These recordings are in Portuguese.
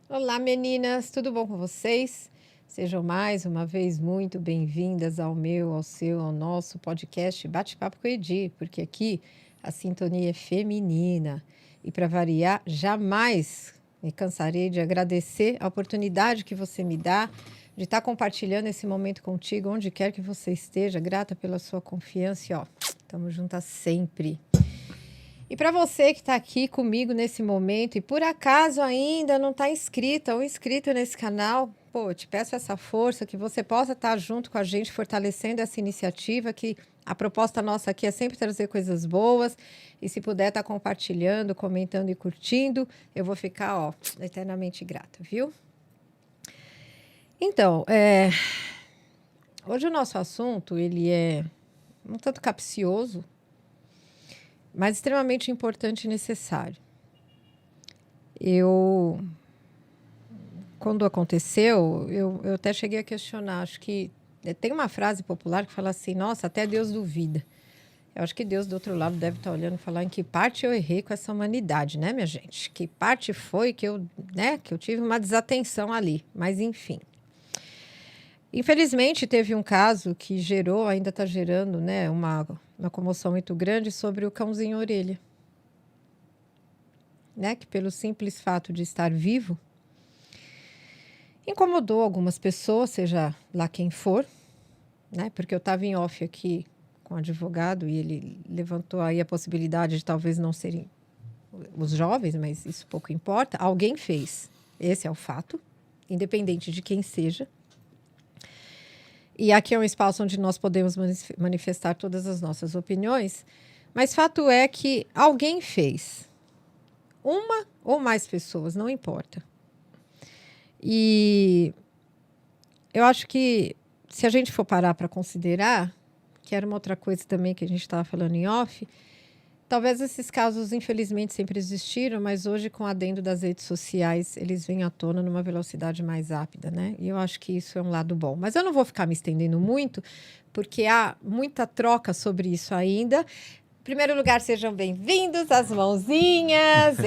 Olá, meninas, tudo bom com vocês? Sejam mais uma vez muito bem-vindas ao meu, ao seu, ao nosso podcast Bate-Papo com Edi, porque aqui a sintonia é feminina. E para variar, jamais me cansarei de agradecer a oportunidade que você me dá de estar compartilhando esse momento contigo, onde quer que você esteja. Grata pela sua confiança e ó, estamos juntas sempre. E para você que está aqui comigo nesse momento e por acaso ainda não está inscrita ou inscrito nesse canal, pô, eu te peço essa força, que você possa estar junto com a gente, fortalecendo essa iniciativa, que a proposta nossa aqui é sempre trazer coisas boas. E se puder estar compartilhando, comentando e curtindo, eu vou ficar, ó, eternamente grata, viu? Então, hoje o nosso assunto, ele é um tanto capcioso, mas extremamente importante e necessário. Quando aconteceu, eu até cheguei a questionar. Acho que tem uma frase popular que fala assim: nossa, até Deus duvida. Eu acho que Deus do outro lado deve estar olhando e falar em que parte eu errei com essa humanidade, né, minha gente? Que parte foi que eu tive uma desatenção ali. Mas, enfim. Infelizmente, teve um caso que gerou, ainda está gerando, né, uma comoção muito grande sobre o cãozinho orelha. Né, que pelo simples fato de estar vivo, incomodou algumas pessoas, seja lá quem for, né? Porque eu estava em off aqui com o advogado e ele levantou aí a possibilidade de talvez não serem os jovens, mas isso pouco importa. Alguém fez. Esse é o fato, independente de quem seja. E aqui é um espaço onde nós podemos manifestar todas as nossas opiniões, mas fato é que alguém fez. Uma ou mais pessoas, não importa. E eu acho que se a gente for parar para considerar, que era uma outra coisa também que a gente estava falando em off, talvez esses casos, infelizmente, sempre existiram, mas hoje, com o adendo das redes sociais, eles vêm à tona numa velocidade mais rápida, né? E eu acho que isso é um lado bom. Mas eu não vou ficar me estendendo muito, porque há muita troca sobre isso ainda. Em primeiro lugar, sejam bem-vindos, as mãozinhas!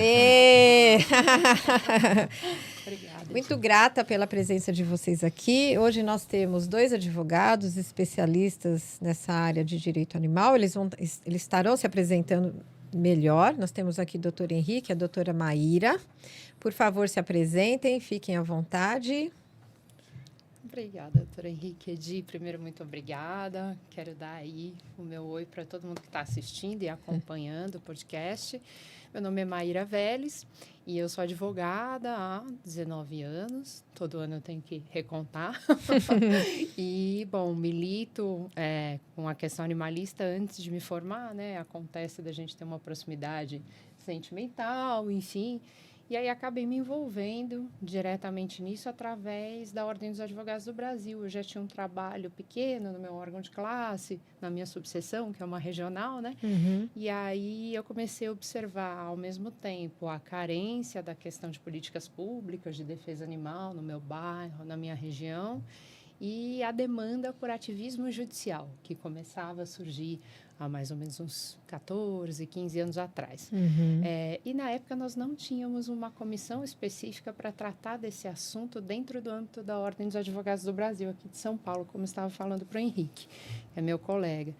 Obrigada, Muito Edi. grata pela presença de vocês aqui. Hoje nós temos dois advogados especialistas nessa área de direito animal. Eles estarão se apresentando melhor. Nós temos aqui o doutor Henrique e a doutora Maíra. Por favor, se apresentem, fiquem à vontade. Obrigada, doutora Henrique. Edi, primeiro, muito obrigada. Quero dar aí o meu oi para todo mundo que está assistindo e acompanhando o podcast. Meu nome é Maíra Vélez e eu sou advogada há 19 anos. Todo ano eu tenho que recontar. E, bom, milito com a questão animalista antes de me formar, né? Acontece da gente ter uma proximidade sentimental, enfim. E aí acabei me envolvendo diretamente nisso através da Ordem dos Advogados do Brasil. Eu já tinha um trabalho pequeno no meu órgão de classe, na minha subseção, que é uma regional, né? E aí eu comecei a observar, ao mesmo tempo, a carência da questão de políticas públicas de defesa animal no meu bairro, na minha região, e a demanda por ativismo judicial, que começava a surgir há mais ou menos uns 14, 15 anos atrás. E na época nós não tínhamos uma comissão específica para tratar desse assunto dentro do âmbito da Ordem dos Advogados do Brasil, aqui de São Paulo, como estava falando para o Henrique, que é meu colega.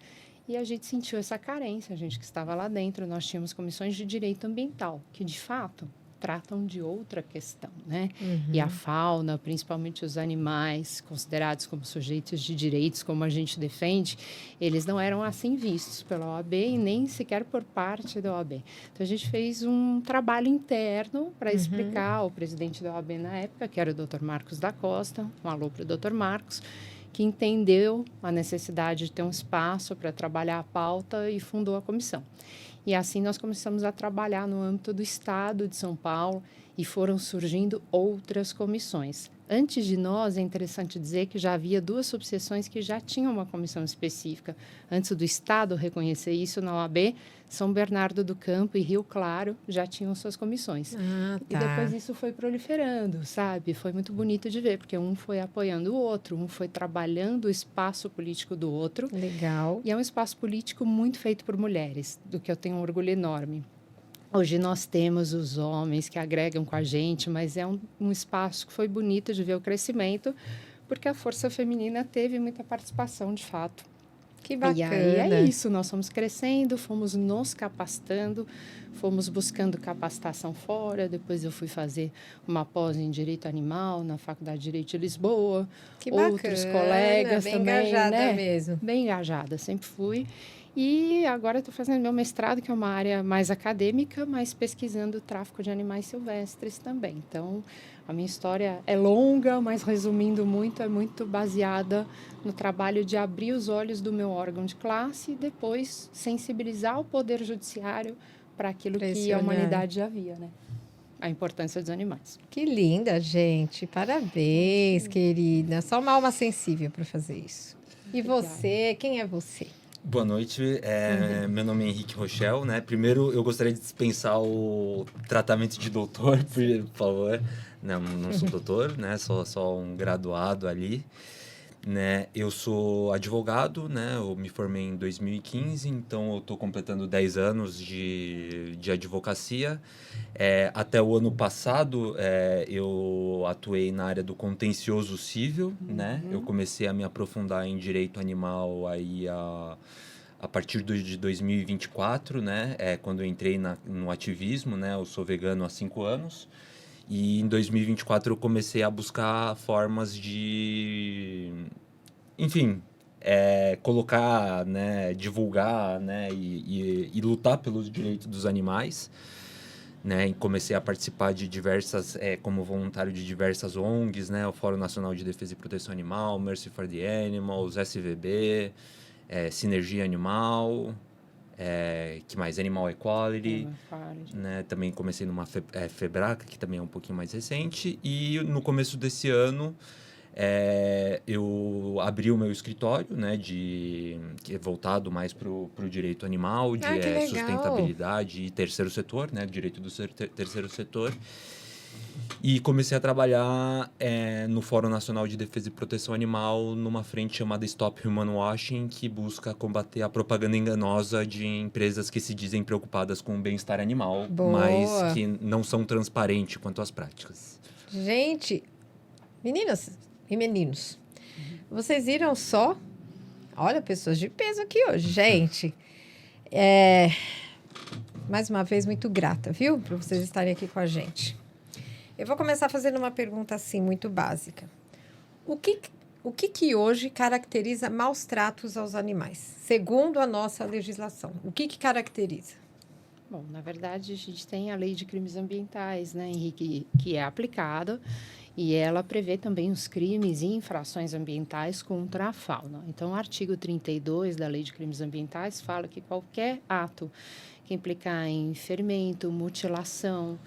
E a gente sentiu essa carência, a gente que estava lá dentro, nós tínhamos comissões de direito ambiental, que de fato tratam de outra questão, né? E a fauna, principalmente os animais considerados como sujeitos de direitos, como a gente defende, eles não eram assim vistos pela OAB e nem sequer por parte da OAB. Então, a gente fez um trabalho interno para explicar ao presidente da OAB na época, que era o Dr. Marcos da Costa, um alô para o Dr. Marcos, que entendeu a necessidade de ter um espaço para trabalhar a pauta e fundou a comissão. E assim nós começamos a trabalhar no âmbito do Estado de São Paulo e foram surgindo outras comissões. Antes de nós, é interessante dizer que já havia duas subseções que já tinham uma comissão específica. Antes do Estado reconhecer isso na OAB, São Bernardo do Campo e Rio Claro já tinham suas comissões. Ah, E depois tá. isso foi proliferando, sabe? Foi muito bonito de ver, porque um foi apoiando o outro, um foi trabalhando o espaço político do outro. Legal. E é um espaço político muito feito por mulheres, do que eu tenho um orgulho enorme. Hoje nós temos os homens que agregam com a gente, mas é um espaço que foi bonito de ver o crescimento, porque a força feminina teve muita participação, de fato. Que E aí é bacana. isso, nós fomos crescendo, fomos nos capacitando, fomos buscando capacitação fora. Depois eu fui fazer uma pós em Direito Animal na Faculdade de Direito de Lisboa. Que Outros bacana, colegas bem também, engajada né? mesmo. Bem engajada, sempre fui. E agora estou fazendo meu mestrado, que é uma área mais acadêmica, mas pesquisando o tráfico de animais silvestres também. Então, a minha história é longa, mas resumindo muito, é muito baseada no trabalho de abrir os olhos do meu órgão de classe e depois sensibilizar o Poder Judiciário para aquilo que a humanidade já via, né? A importância dos animais. Que linda, gente. Parabéns, querida. Só uma alma sensível para fazer isso. E você, quem é você? Boa noite, meu nome é Henrique Rochel, né? Primeiro, eu gostaria de dispensar o tratamento de doutor, por favor. Não sou doutor, né? Só um graduado ali, né? Eu sou advogado, né? Eu me formei em 2015, então eu estou completando 10 anos de advocacia. Até o ano passado, eu atuei na área do contencioso civil, né? Eu comecei a me aprofundar em direito animal aí a partir de 2024, né? Quando eu entrei no ativismo, né? Eu sou vegano há 5 anos. E em 2024 eu comecei a buscar formas de, enfim, colocar, né, divulgar, né, e lutar pelos direitos dos animais, né, e comecei a participar de diversas, como voluntário de diversas ONGs, né, o Fórum Nacional de Defesa e Proteção Animal, Mercy for the Animals, SVB, Sinergia Animal, que mais? Animal Equality, né? Também comecei numa Febraca, que também é um pouquinho mais recente. E no começo desse ano, eu abri o meu escritório, né? Que é voltado mais para o direito animal, de Que legal. sustentabilidade e terceiro setor, né? Direito do terceiro setor. E comecei a trabalhar no Fórum Nacional de Defesa e Proteção Animal numa frente chamada Stop Human Washing, que busca combater a propaganda enganosa de empresas que se dizem preocupadas com o bem-estar animal, mas que não são transparentes quanto às práticas. Gente, meninas e meninos, vocês viram só? Olha, pessoas de peso aqui hoje, gente. Mais uma vez, muito grata, viu? Por vocês estarem aqui com a gente. Eu vou começar fazendo uma pergunta assim, muito básica. O que hoje caracteriza maus tratos aos animais, segundo a nossa legislação? O que caracteriza? Bom, na verdade, a gente tem a Lei de Crimes Ambientais, né, Henrique, que é aplicada, e ela prevê também os crimes e infrações ambientais contra a fauna. Então, o artigo 32 da Lei de Crimes Ambientais fala que qualquer ato que implicar em ferimento, mutilação,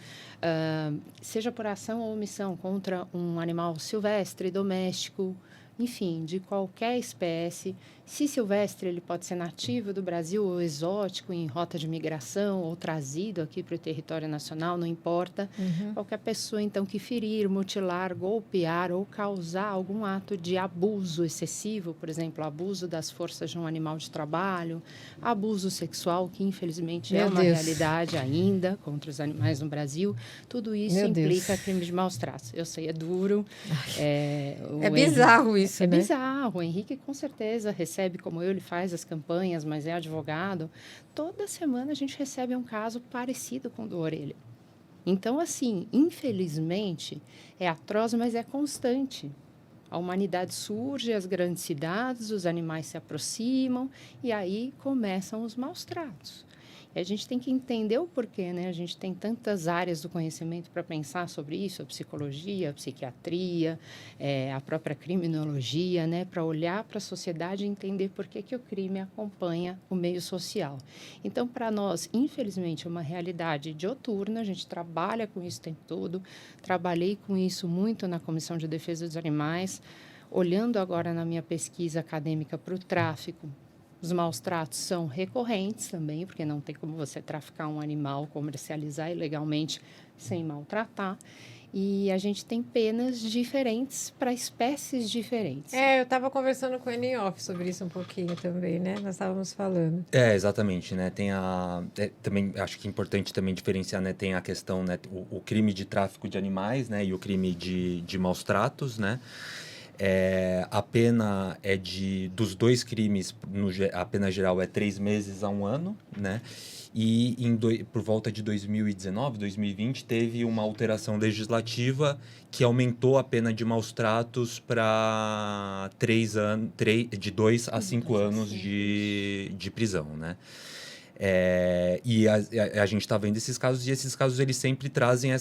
seja por ação ou omissão contra um animal silvestre, doméstico, enfim, de qualquer espécie. Se silvestre, ele pode ser nativo do Brasil ou exótico, em rota de migração ou trazido aqui para o território nacional, não importa. Qualquer pessoa, então, que ferir, mutilar, golpear ou causar algum ato de abuso excessivo, por exemplo, abuso das forças de um animal de trabalho, abuso sexual, que infelizmente é uma realidade ainda contra os animais no Brasil, tudo isso implica crime de maus tratos. Eu sei, é duro. É bizarro isso, né? É bizarro. O Henrique, com certeza, recebe, como eu, ele faz as campanhas, mas é advogado. Toda semana a gente recebe um caso parecido com o do Orelha. Então, assim, infelizmente, é atroz, mas é constante. A humanidade surge, as grandes cidades, os animais se aproximam e aí começam os maus tratos. E a gente tem que entender o porquê, né? A gente tem tantas áreas do conhecimento para pensar sobre isso, a psicologia, a psiquiatria, a própria criminologia, né? Para olhar para a sociedade e entender por que o crime acompanha o meio social. Então, para nós, infelizmente, é uma realidade dioturna, a gente trabalha com isso o tempo todo, trabalhei com isso muito na Comissão de Defesa dos Animais, olhando agora na minha pesquisa acadêmica para o tráfico. Os maus tratos são recorrentes também, porque não tem como você traficar um animal, comercializar ilegalmente sem maltratar. E a gente tem penas diferentes para espécies diferentes. Eu estava conversando com ele em off sobre isso um pouquinho também, né? Nós estávamos falando. Exatamente, né? Tem também, acho que é importante também diferenciar, né? Tem a questão, né? O crime de tráfico de animais, né? E o crime de maus tratos, né? A pena dos dois crimes, a pena geral é 3 meses a 1 ano, né? E por volta de 2019, 2020, teve uma alteração legislativa que aumentou a pena de maus tratos para de 2 a 5 anos de prisão, né? E a gente está vendo esses casos, e esses casos eles sempre trazem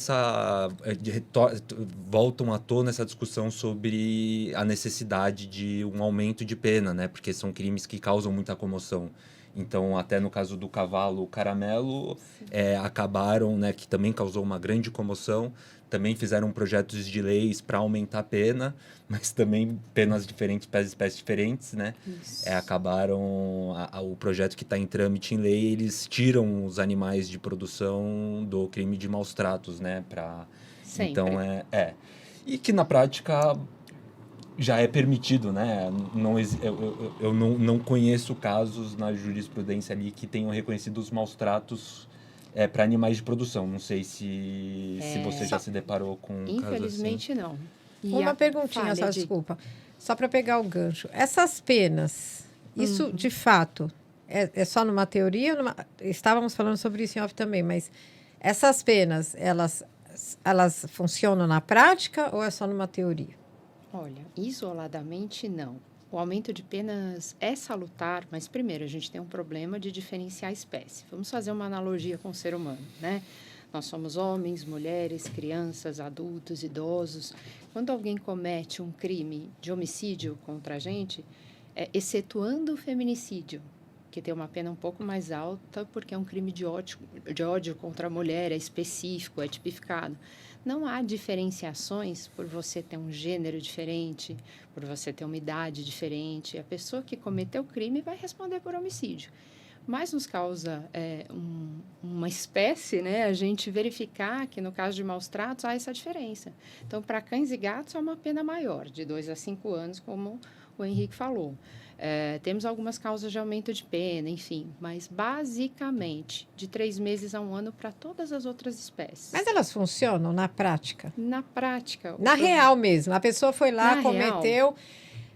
voltam à tona essa discussão sobre a necessidade de um aumento de pena, né? Porque são crimes que causam muita comoção. Então, até no caso do cavalo caramelo, acabaram, né, que também causou uma grande comoção, também fizeram projetos de leis para aumentar a pena, mas também penas diferentes para espécies diferentes, né? Acabaram, o projeto que está em trâmite em lei, eles tiram os animais de produção do crime de maus tratos, né? Então, E que na prática já é permitido, né? Eu não conheço casos na jurisprudência ali que tenham reconhecido os maus tratos para animais de produção. Não sei se você já se deparou com um caso assim. Infelizmente, não. Uma perguntinha só, desculpa. Só para pegar o gancho. Essas penas, isso de fato é só numa teoria? Estávamos falando sobre isso em off também, mas essas penas, elas funcionam na prática ou é só numa teoria? Olha, isoladamente não. O aumento de penas é salutar, mas primeiro a gente tem um problema de diferenciar a espécie. Vamos fazer uma analogia com o ser humano, né? Nós somos homens, mulheres, crianças, adultos, idosos. Quando alguém comete um crime de homicídio contra a gente, excetuando o feminicídio, que tem uma pena um pouco mais alta, porque é um crime de ódio contra a mulher, é específico, é tipificado. Não há diferenciações por você ter um gênero diferente, por você ter uma idade diferente. A pessoa que cometeu o crime vai responder por homicídio. Mas nos causa uma espécie, né? A gente verificar que no caso de maus tratos há essa diferença. Então, para cães e gatos, há uma pena maior, de 2 a 5 anos, como o Henrique falou. Temos algumas causas de aumento de pena, enfim, mas basicamente de 3 meses a 1 ano para todas as outras espécies. Mas elas funcionam na prática? Na prática. Na real mesmo. A pessoa foi lá, cometeu,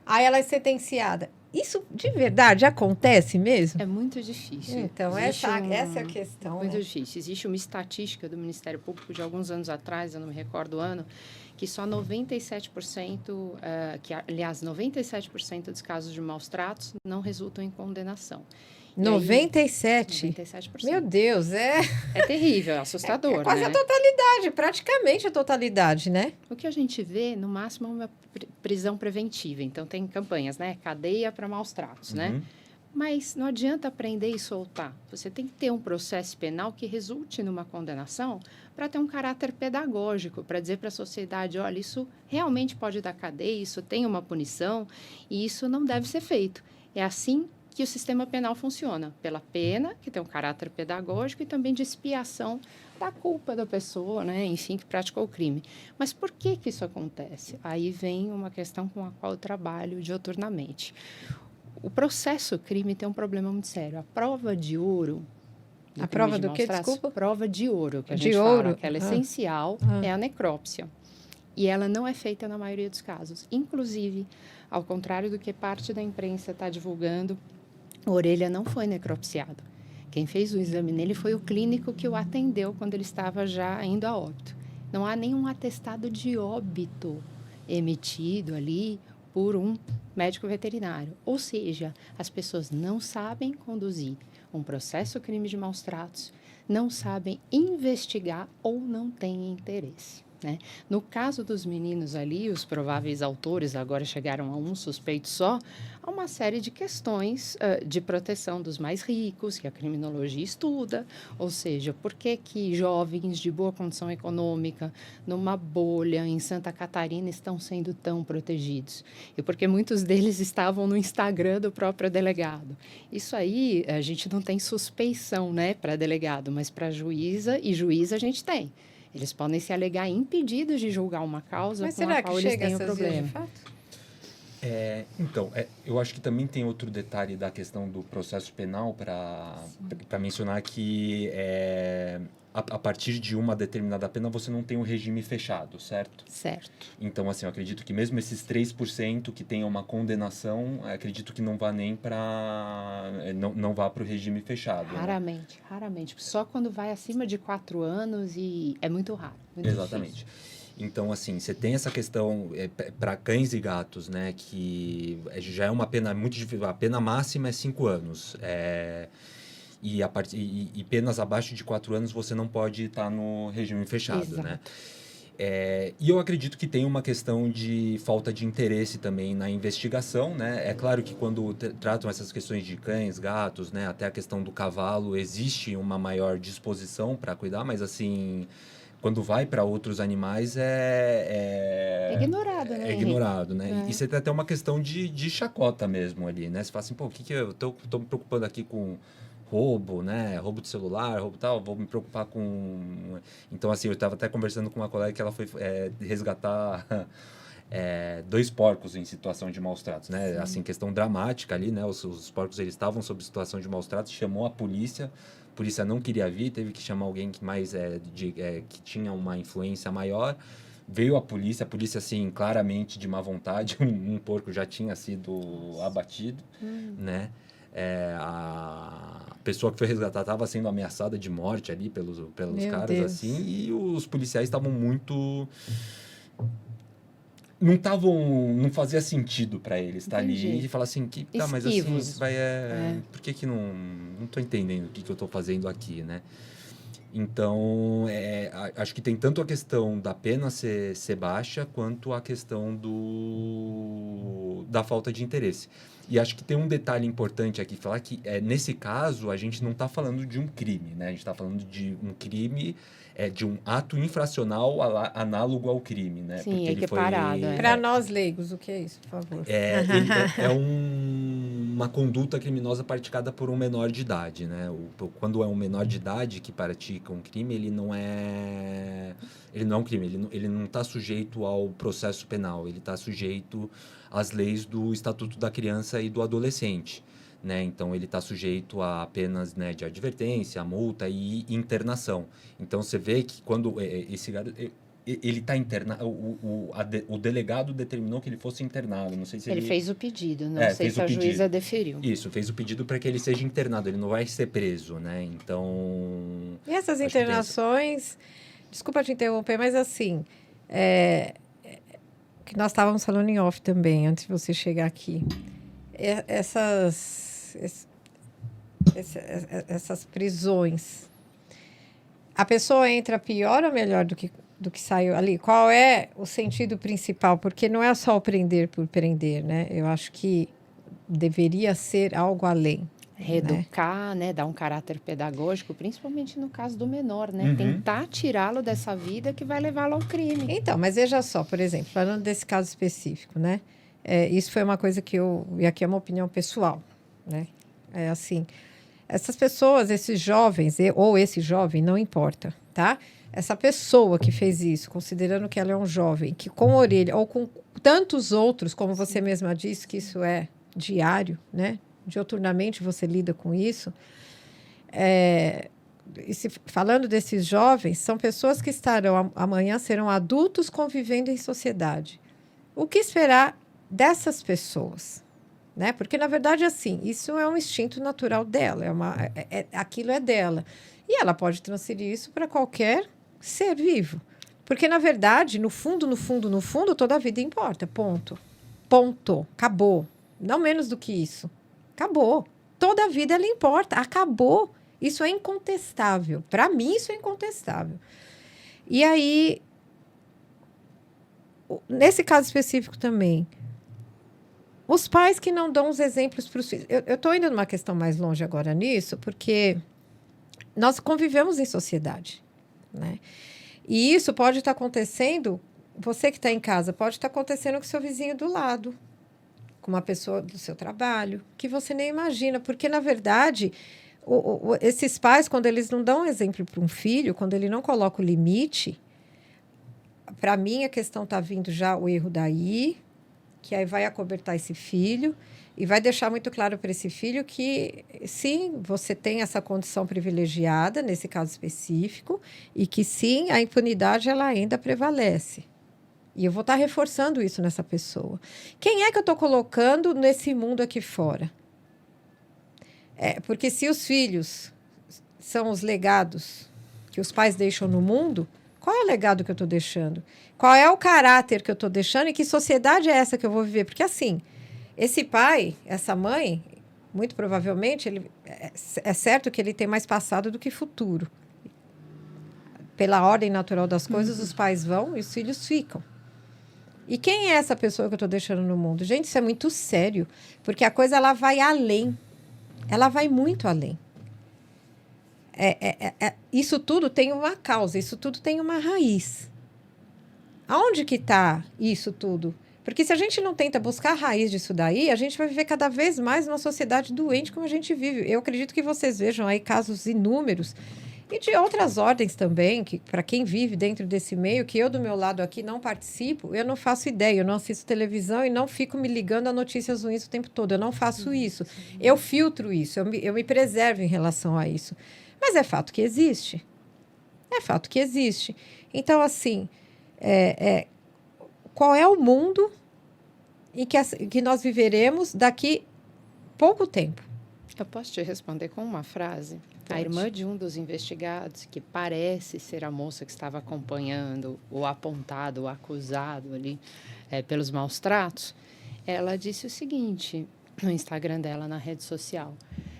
aí ela é sentenciada. Isso de verdade acontece mesmo? É muito difícil. Então, essa é a questão. Muito difícil. Existe uma estatística do Ministério Público de alguns anos atrás, eu não me recordo o ano, que só 97%, aliás, 97% dos casos de maus tratos não resultam em condenação. 97%? 97%. Meu Deus, É terrível, é assustador, quase né? a totalidade, praticamente a totalidade, né? O que a gente vê, no máximo, é uma prisão preventiva. Então, tem campanhas, né? Cadeia para maus tratos, né? Mas não adianta prender e soltar. Você tem que ter um processo penal que resulte numa condenação para ter um caráter pedagógico, para dizer para a sociedade, olha, isso realmente pode dar cadeia, isso tem uma punição e isso não deve ser feito. É assim que o sistema penal funciona, pela pena, que tem um caráter pedagógico, e também de expiação da culpa da pessoa, né, enfim, que praticou o crime. Mas por que isso acontece? Aí vem uma questão com a qual eu trabalho diuturnamente. O processo crime tem um problema muito sério. A prova de ouro... A prova do quê, desculpa? Prova de ouro, que a gente fala, que ela é essencial, é a necrópsia. E ela não é feita na maioria dos casos. Inclusive, ao contrário do que parte da imprensa está divulgando, a orelha não foi necropsiada. Quem fez o exame nele foi o clínico que o atendeu quando ele estava já indo a óbito. Não há nenhum atestado de óbito emitido ali por um médico veterinário. Ou seja, as pessoas não sabem conduzir um processo crime de maus tratos, não sabem investigar ou não têm interesse. Né? No caso dos meninos ali, os prováveis autores agora chegaram a um suspeito só, há uma série de questões de proteção dos mais ricos, que a criminologia estuda, ou seja, por que jovens de boa condição econômica, numa bolha em Santa Catarina, estão sendo tão protegidos? E porque muitos deles estavam no Instagram do próprio delegado. Isso aí, a gente não tem suspeição, né, para delegado, mas para juíza e juiz a gente tem. Eles podem se alegar impedidos de julgar uma causa Mas com a será qual que eles chega a têm o essas vias de problema. fato? Então, eu acho que também tem outro detalhe da questão do processo penal para mencionar que a partir de uma determinada pena você não tem um regime fechado, certo? Certo. Então, assim, eu acredito que mesmo esses 3% que tenham uma condenação, acredito que não vá nem não vá para o regime fechado. Raramente, raramente. Só quando vai acima de 4 anos e é muito raro. Muito Exatamente. difícil. Então, assim, você tem essa questão para cães e gatos, né? Que já é uma pena muito difícil. A pena máxima é 5 anos. E penas abaixo de 4 anos você não pode estar no regime fechado, Exato. né? E eu acredito que tem uma questão de falta de interesse também na investigação, né? É claro que quando tratam essas questões de cães, gatos, né? Até a questão do cavalo, existe uma maior disposição para cuidar, mas assim... Quando vai para outros animais Ignorado, né, é Henrique? ignorado, né? E você tem até uma questão de chacota mesmo ali, né? Você fala assim, pô, o que eu tô me preocupando aqui com roubo, né? Roubo de celular, roubo tal, vou me preocupar com... Então, assim, eu estava até conversando com uma colega que ela foi resgatar 2 porcos em situação de maus tratos, né? Sim. Assim, questão dramática ali, né? Os porcos, eles estavam sob situação de maus tratos, chamou a polícia não queria vir, teve que chamar alguém que que tinha uma influência maior. Veio a polícia, assim, claramente de má vontade, um porco já tinha sido abatido, né? A pessoa que foi resgatada estava sendo ameaçada de morte ali pelos Meu caras, Deus. assim, e os policiais estavam muito... Não fazia sentido para eles estar ali Entendi. e falar assim, mas assim, Esquivos. por que não tô entendendo o que eu tô fazendo aqui, né? Então, acho que tem tanto a questão da pena ser baixa, quanto a questão da falta de interesse. E acho que tem um detalhe importante aqui, falar que, nesse caso, a gente não está falando de um crime, né? A gente está falando de um crime, de um ato infracional análogo ao crime, né? Sim, Porque ele foi... equiparado, Para nós leigos, o que é isso, por favor? Uma conduta criminosa praticada por um menor de idade, né? Quando é um menor de idade que pratica um crime, ele não é um crime, ele não está sujeito ao processo penal, ele está sujeito às leis do Estatuto da Criança e do Adolescente, né? Então, ele está sujeito a penas, né, de advertência, multa e internação. Então, você vê que quando esse garoto... Ele está internado, o delegado determinou que ele fosse internado, não sei se Ele fez o pedido, não sei fez se o a pedido. juíza deferiu. Isso, fez o pedido para que ele seja internado, ele não vai ser preso, né? Então... E essas acho que tem internações, desculpa te interromper, mas assim, que nós estávamos falando em off também, antes de você chegar aqui. Essas prisões, a pessoa entra pior ou melhor do que saiu ali? Qual é o sentido principal? Porque não é só o prender por prender, né? Eu acho que deveria ser algo além. Reeducar, né? Dar um caráter pedagógico, principalmente no caso do menor, né? Tentar tirá-lo dessa vida que vai levá-lo ao crime. Então, mas veja só, por exemplo, falando desse caso específico, né? Isso foi uma coisa que e aqui é uma opinião pessoal, né? É assim, essas pessoas, esses jovens, ou esse jovem, não importa, tá? Essa pessoa que fez isso, considerando que ela é um jovem, que com orelha, ou com tantos outros, como você mesma disse, que isso é diário, né? Dioturnamente você lida com isso. Falando desses jovens, são pessoas que estarão amanhã, serão adultos convivendo em sociedade. O que esperar dessas pessoas? Né? Porque, na verdade, assim, isso é um instinto natural dela, aquilo é dela. E ela pode transferir isso para qualquer ser vivo. Porque, na verdade, no fundo, toda a vida importa. Ponto. Acabou. Não menos do que isso. Acabou. Toda a vida ela importa. Acabou. Isso é incontestável. Para mim, isso é incontestável. E aí, nesse caso específico também, os pais que não dão os exemplos para os filhos. Eu estou indo numa questão mais longe agora nisso, porque nós convivemos em sociedade, né? E isso pode estar acontecendo, você que está em casa, pode estar acontecendo com o seu vizinho do lado, com uma pessoa do seu trabalho, que você nem imagina, porque, na verdade, esses pais, quando eles não dão exemplo para um filho, quando ele não coloca o limite, para mim, a questão está vindo já o erro daí, que aí vai acobertar esse filho e vai deixar muito claro para esse filho que, sim, você tem essa condição privilegiada, nesse caso específico, e que, sim, a impunidade ela ainda prevalece. E eu vou estar reforçando isso nessa pessoa. Quem é que eu estou colocando nesse mundo aqui fora? Porque se os filhos são os legados que os pais deixam no mundo, qual é o legado que eu estou deixando? Qual é o caráter que eu estou deixando e que sociedade é essa que eu vou viver? Porque, assim, esse pai, essa mãe, muito provavelmente, é certo que ele tem mais passado do que futuro. Pela ordem natural das coisas, os pais vão e os filhos ficam. E quem é essa pessoa que eu estou deixando no mundo? Gente, isso é muito sério, porque a coisa ela vai além. Ela vai muito além. Isso tudo tem uma causa, isso tudo tem uma raiz. Aonde que está isso tudo? Porque se a gente não tenta buscar a raiz disso daí, a gente vai viver cada vez mais numa sociedade doente como a gente vive. Eu acredito que vocês vejam aí casos inúmeros e de outras ordens também, que para quem vive dentro desse meio, que eu do meu lado aqui não participo, eu não faço ideia, eu não assisto televisão e não fico me ligando a notícias ruins o tempo todo. Eu não faço isso. Eu filtro isso, eu me preservo em relação a isso. Mas é fato que existe. É fato que existe. Então, assim, qual é o mundo em que nós viveremos daqui pouco tempo? Eu posso te responder com uma frase? Pode. A irmã de um dos investigados, que parece ser a moça que estava acompanhando o apontado, o acusado ali pelos maus tratos, ela disse o seguinte no Instagram dela, na rede social.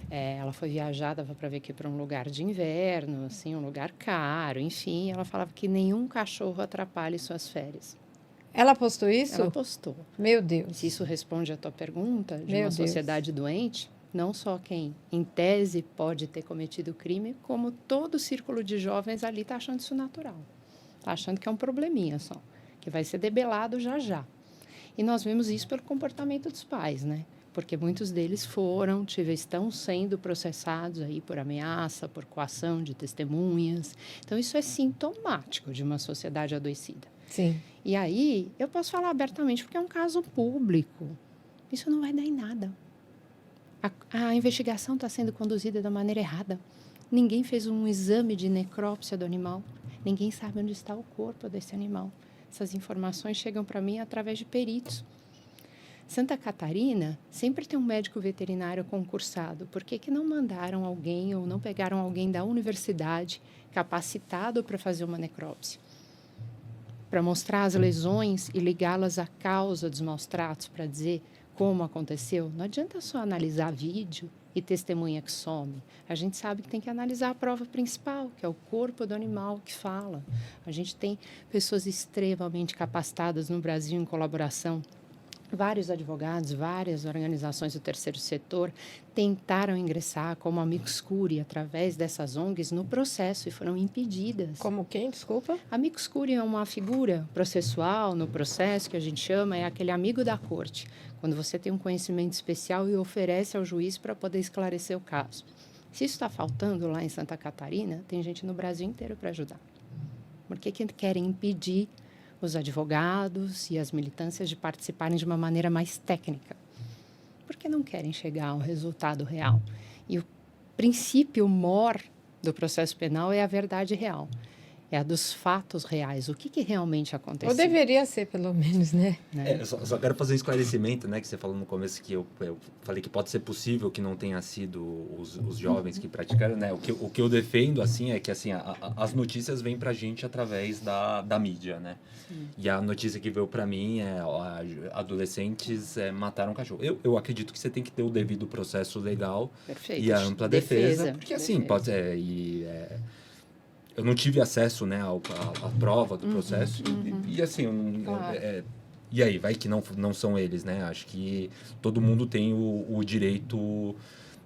Ela foi viajar, dava para ver que para um lugar de inverno, assim, um lugar caro, enfim. Ela falava que nenhum cachorro atrapalhe suas férias. Ela postou isso? Ela postou. Meu Deus. Se isso responde à tua pergunta de Meu uma Deus. sociedade doente, não só quem, em tese, pode ter cometido crime, como todo o círculo de jovens ali está achando isso natural. Está achando que é um probleminha só, que vai ser debelado já já. E nós vemos isso pelo comportamento dos pais, né? Porque muitos deles estão sendo processados aí por ameaça, por coação de testemunhas. Então, isso é sintomático de uma sociedade adoecida. Sim. E aí, eu posso falar abertamente, porque é um caso público. Isso não vai dar em nada. A investigação está sendo conduzida da maneira errada. Ninguém fez um exame de necrópsia do animal. Ninguém sabe onde está o corpo desse animal. Essas informações chegam para mim através de peritos. Santa Catarina sempre tem um médico veterinário concursado. Por que não mandaram alguém ou não pegaram alguém da universidade capacitado para fazer uma necrópsia? Para mostrar as lesões e ligá-las à causa dos maus tratos, para dizer como aconteceu. Não adianta só analisar vídeo e testemunha que some. A gente sabe que tem que analisar a prova principal, que é o corpo do animal que fala. A gente tem pessoas extremamente capacitadas no Brasil em colaboração. Vários advogados, várias organizações do terceiro setor tentaram ingressar como Amicus Curiae através dessas ONGs no processo e foram impedidas. Como quem? Desculpa. Amicus Curiae é uma figura processual no processo que a gente chama, é aquele amigo da corte, quando você tem um conhecimento especial e oferece ao juiz para poder esclarecer o caso. Se isso está faltando lá em Santa Catarina, tem gente no Brasil inteiro para ajudar. Por que querem impedir os advogados e as militâncias de participarem de uma maneira mais técnica? Porque não querem chegar ao resultado real. E o princípio mor do processo penal é a verdade real. É a dos fatos reais. O que realmente aconteceu? Ou deveria ser, pelo menos, né? Eu só quero fazer um esclarecimento, né? Que você falou no começo que eu falei que pode ser possível que não tenha sido os jovens que praticaram, né? O que eu defendo, assim, é que assim, as notícias vêm pra gente através da mídia, né? Sim. E a notícia que veio pra mim é adolescentes mataram um cachorro. Eu acredito que você tem que ter o devido processo legal. Perfeito. E a ampla defesa. Porque assim, pode ser... Eu não tive acesso, né, à prova do processo. E assim, Claro. E aí, vai que não são eles, né? Acho que todo mundo tem o direito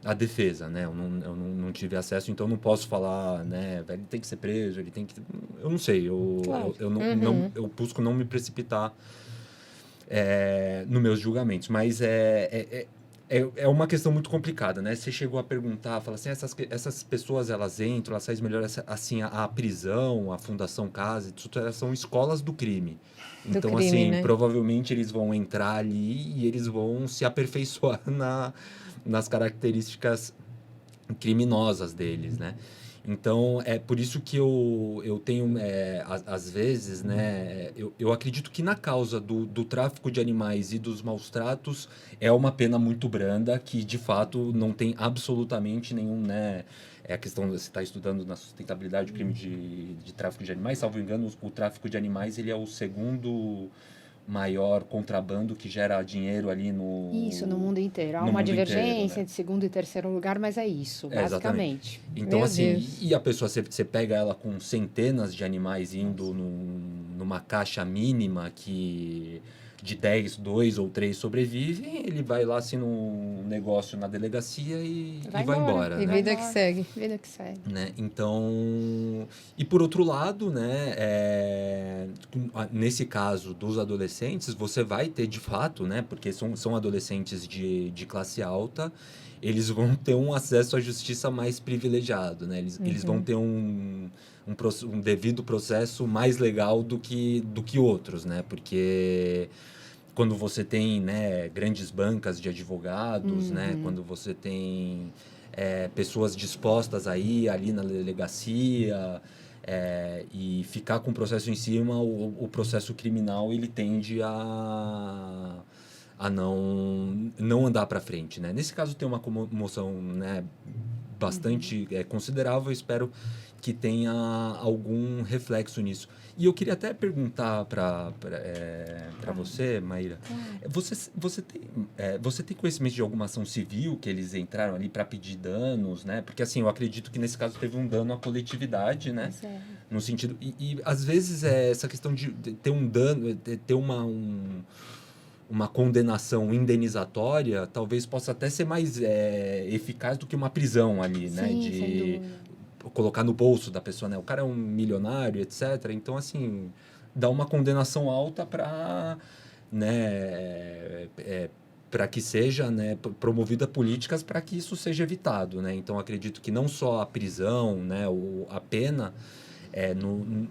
à defesa, né? Eu não tive acesso, então não posso falar, né? Ele tem que ser preso, ele tem que... Eu não sei, Claro. eu busco não me precipitar nos meus julgamentos. Mas É uma questão muito complicada, né? Você chegou a perguntar, fala assim, essas pessoas, elas entram, elas saem melhor, assim, a prisão, a Fundação Casa, tudo, elas são escolas do crime. Do Então, crime, assim, né? provavelmente eles vão entrar ali e eles vão se aperfeiçoar nas características criminosas deles, né? Então, é por isso que eu tenho, às vezes, né, eu acredito que na causa do tráfico de animais e dos maus tratos é uma pena muito branda, que de fato não tem absolutamente nenhum, né, é a questão, você está estudando na sustentabilidade, o crime de tráfico de animais, salvo engano, o tráfico de animais, ele é o segundo maior contrabando que gera dinheiro ali Isso, no mundo inteiro. Há no uma mundo inteiro, divergência né? entre segundo e terceiro lugar, mas é isso, Exatamente. basicamente. Então, Meu assim, Deus. e a pessoa, você pega ela com centenas de animais indo numa caixa mínima que de 10, 2 ou 3 sobrevivem, ele vai lá, assina um negócio na delegacia e vai embora, E né? vida que segue. Vida que segue. Né? Então, e por outro lado, né, nesse caso dos adolescentes, você vai ter de fato, né, porque são adolescentes de classe alta, eles vão ter um acesso à justiça mais privilegiado, né? Eles vão ter um devido processo mais legal do que outros, né? Porque quando você tem, né, grandes bancas de advogados, né, quando você tem pessoas dispostas a ir ali na delegacia e ficar com o processo em cima, o processo criminal ele tende a não andar para frente, né? Nesse caso tem uma comoção, né, bastante considerável. Espero que tenha algum reflexo nisso. E eu queria até perguntar para você, Maíra, você tem conhecimento de alguma ação civil que eles entraram ali para pedir danos, né? Porque assim, eu acredito que nesse caso teve um dano à coletividade, né? Certo. No sentido e às vezes essa questão de ter um dano, ter uma condenação indenizatória, talvez possa até ser mais eficaz do que uma prisão ali, né? Sim, sem De dúvida. colocar no bolso da pessoa, né? O cara é um milionário, etc. Então, assim, dá uma condenação alta para, né, para que seja, né, promovida políticas para que isso seja evitado, né? Então, acredito que não só a prisão, né, a pena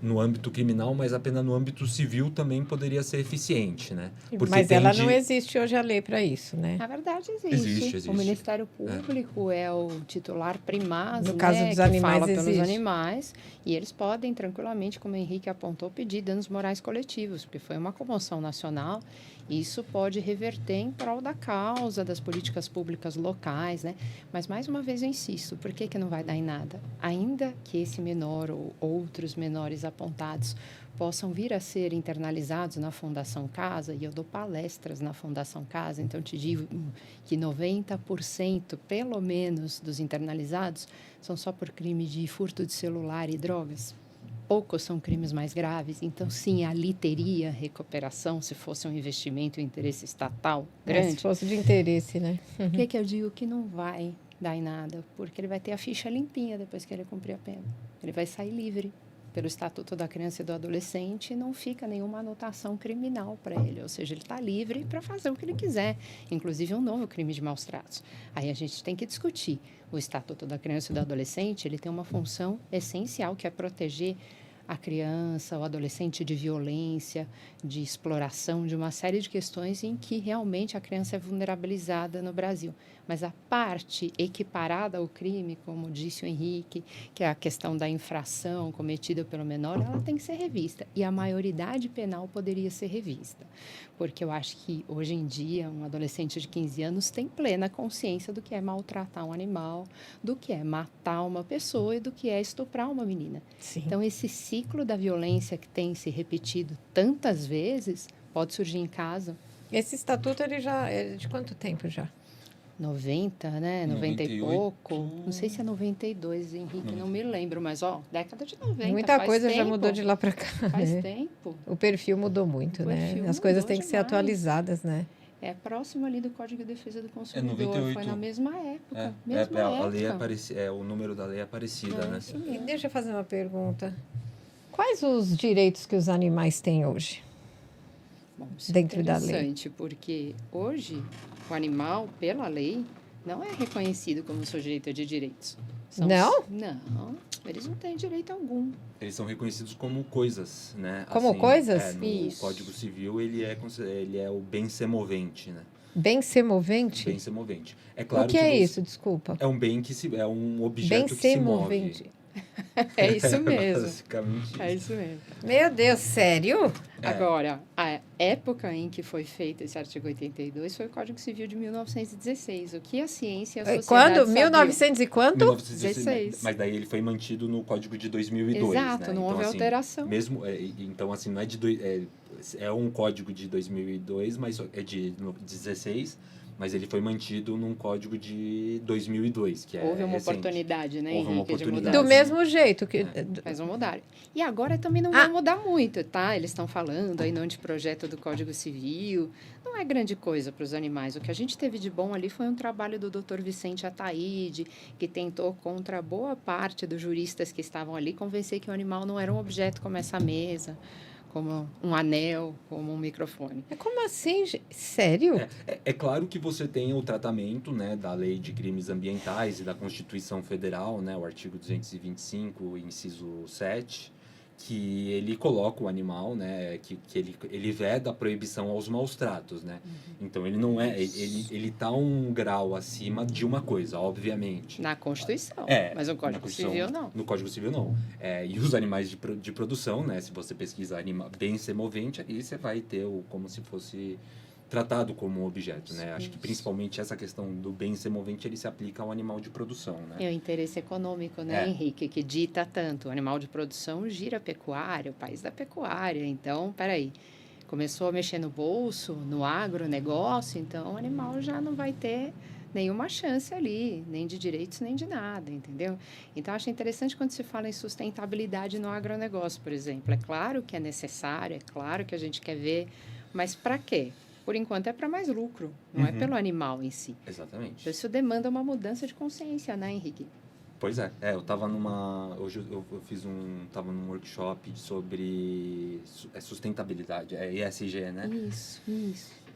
no âmbito criminal, mas a pena no âmbito civil também poderia ser eficiente, né? Porque Mas ela não existe hoje a lei para isso, né? Na verdade, Existe. O Ministério Público é o titular primaz, No caso dos que animais, fala pelos existe. animais, e eles podem tranquilamente, como o Henrique apontou, pedir danos morais coletivos, porque foi uma comoção nacional. Isso pode reverter em prol da causa, das políticas públicas locais, né? Mas, mais uma vez, eu insisto, por que não vai dar em nada? Ainda que esse menor ou outros menores apontados possam vir a ser internalizados na Fundação Casa, e eu dou palestras na Fundação Casa, então te digo que 90%, pelo menos, dos internalizados são só por crime de furto de celular e drogas. Poucos são crimes mais graves, então sim, ali teria recuperação se fosse um investimento em interesse estatal grande. Se fosse de interesse, né? Por que eu digo que não vai dar em nada? Porque ele vai ter a ficha limpinha depois que ele cumprir a pena. Ele vai sair livre pelo Estatuto da Criança e do Adolescente e não fica nenhuma anotação criminal para ele. Ou seja, ele está livre para fazer o que ele quiser, inclusive um novo crime de maus tratos. Aí a gente tem que discutir. O Estatuto da Criança e do Adolescente, ele tem uma função essencial, que é proteger a criança, o adolescente de violência, de exploração, de uma série de questões em que realmente a criança é vulnerabilizada no Brasil. Mas a parte equiparada ao crime, como disse o Henrique, que é a questão da infração cometida pelo menor, ela tem que ser revista. E a maioridade penal poderia ser revista. Porque eu acho que, hoje em dia, um adolescente de 15 anos tem plena consciência do que é maltratar um animal, do que é matar uma pessoa e do que é estuprar uma menina. Sim. Então, esse ciclo da violência que tem se repetido tantas vezes pode surgir em casa. Esse estatuto, ele já é de quanto tempo já? 90, né? 90 e 98. pouco. Não sei se é 92, Henrique, não me lembro, mas, década de 90. Muita faz coisa já tempo. mudou de lá para cá. Faz né? tempo. O perfil mudou muito, O né? perfil As coisas mudou têm que ser demais. atualizadas, né? É próximo ali do Código de Defesa do Consumidor. 98. Foi na mesma época. A Mesma lei época. o número da lei é parecido, né? Isso E mesmo. deixa eu fazer uma pergunta. Quais os direitos que os animais têm hoje? Bom, isso dentro é da lei? interessante, porque hoje o animal, pela lei, não é reconhecido como sujeito de direitos. Não? Não, eles não têm direito algum. Eles são reconhecidos como coisas, né? Como coisas? No Isso. Código Civil, ele é o bem semovente, né? Bem semovente? Bem semovente. É O claro que é você- isso? Desculpa. É um bem que é um Bem objeto que se move. semovente. É isso mesmo. Basicamente É isso. isso mesmo. Meu Deus, sério? É. Agora, a época em que foi feito esse artigo 82 foi o Código Civil de 1916. O que a ciência e a sociedade Quando? sabiam? 1900 e quanto? 1916, mas daí ele foi mantido no Código de 2002, Exato, né? não houve assim, alteração. Mesmo, então, assim, não é é um código de 2002, mas é de 16, mas ele foi mantido num código de 2002, que é Houve uma recente. oportunidade, né, Houve uma Henrique, de oportunidade. mudar. Do mesmo jeito que... Mas vão mudar. E agora também não vão mudar muito, tá? Eles estão falando aí no anteprojeto do Código Civil. Não é grande coisa para os animais. O que a gente teve de bom ali foi um trabalho do Dr. Vicente Ataíde, que tentou, contra boa parte dos juristas que estavam ali, convencer que o animal não era um objeto como essa mesa, como um anel, como um microfone. Mas como assim? Sério? É claro que você tem o tratamento, né, da Lei de Crimes Ambientais e da Constituição Federal, né, o artigo 225, inciso 7, que ele coloca o animal, né, que ele veda a proibição aos maus tratos, né? Então ele não é, ele tá um grau acima de uma coisa, obviamente. Na Constituição, mas no na Código Constituição, Civil não. No Código Civil não. E os animais de produção, né, se você pesquisar bem semovente, aí você vai ter como se fosse tratado como um objeto, né? Acho que principalmente essa questão do bem semovente, ele se aplica ao animal de produção, né? É o interesse econômico, né, Henrique, que dita tanto. O animal de produção gira a pecuária, o país da pecuária. Então, peraí, começou a mexer no bolso, no agronegócio, então o animal já não vai ter nenhuma chance ali, nem de direitos, nem de nada, entendeu? Então, acho interessante quando se fala em sustentabilidade no agronegócio, por exemplo. É claro que é necessário, é claro que a gente quer ver, mas para quê? Por enquanto é para mais lucro, não é pelo animal em si. Exatamente. Então, isso demanda uma mudança de consciência, né, Henrique? Pois é. Eu tava hoje eu tava num workshop sobre sustentabilidade, ESG, né? Isso.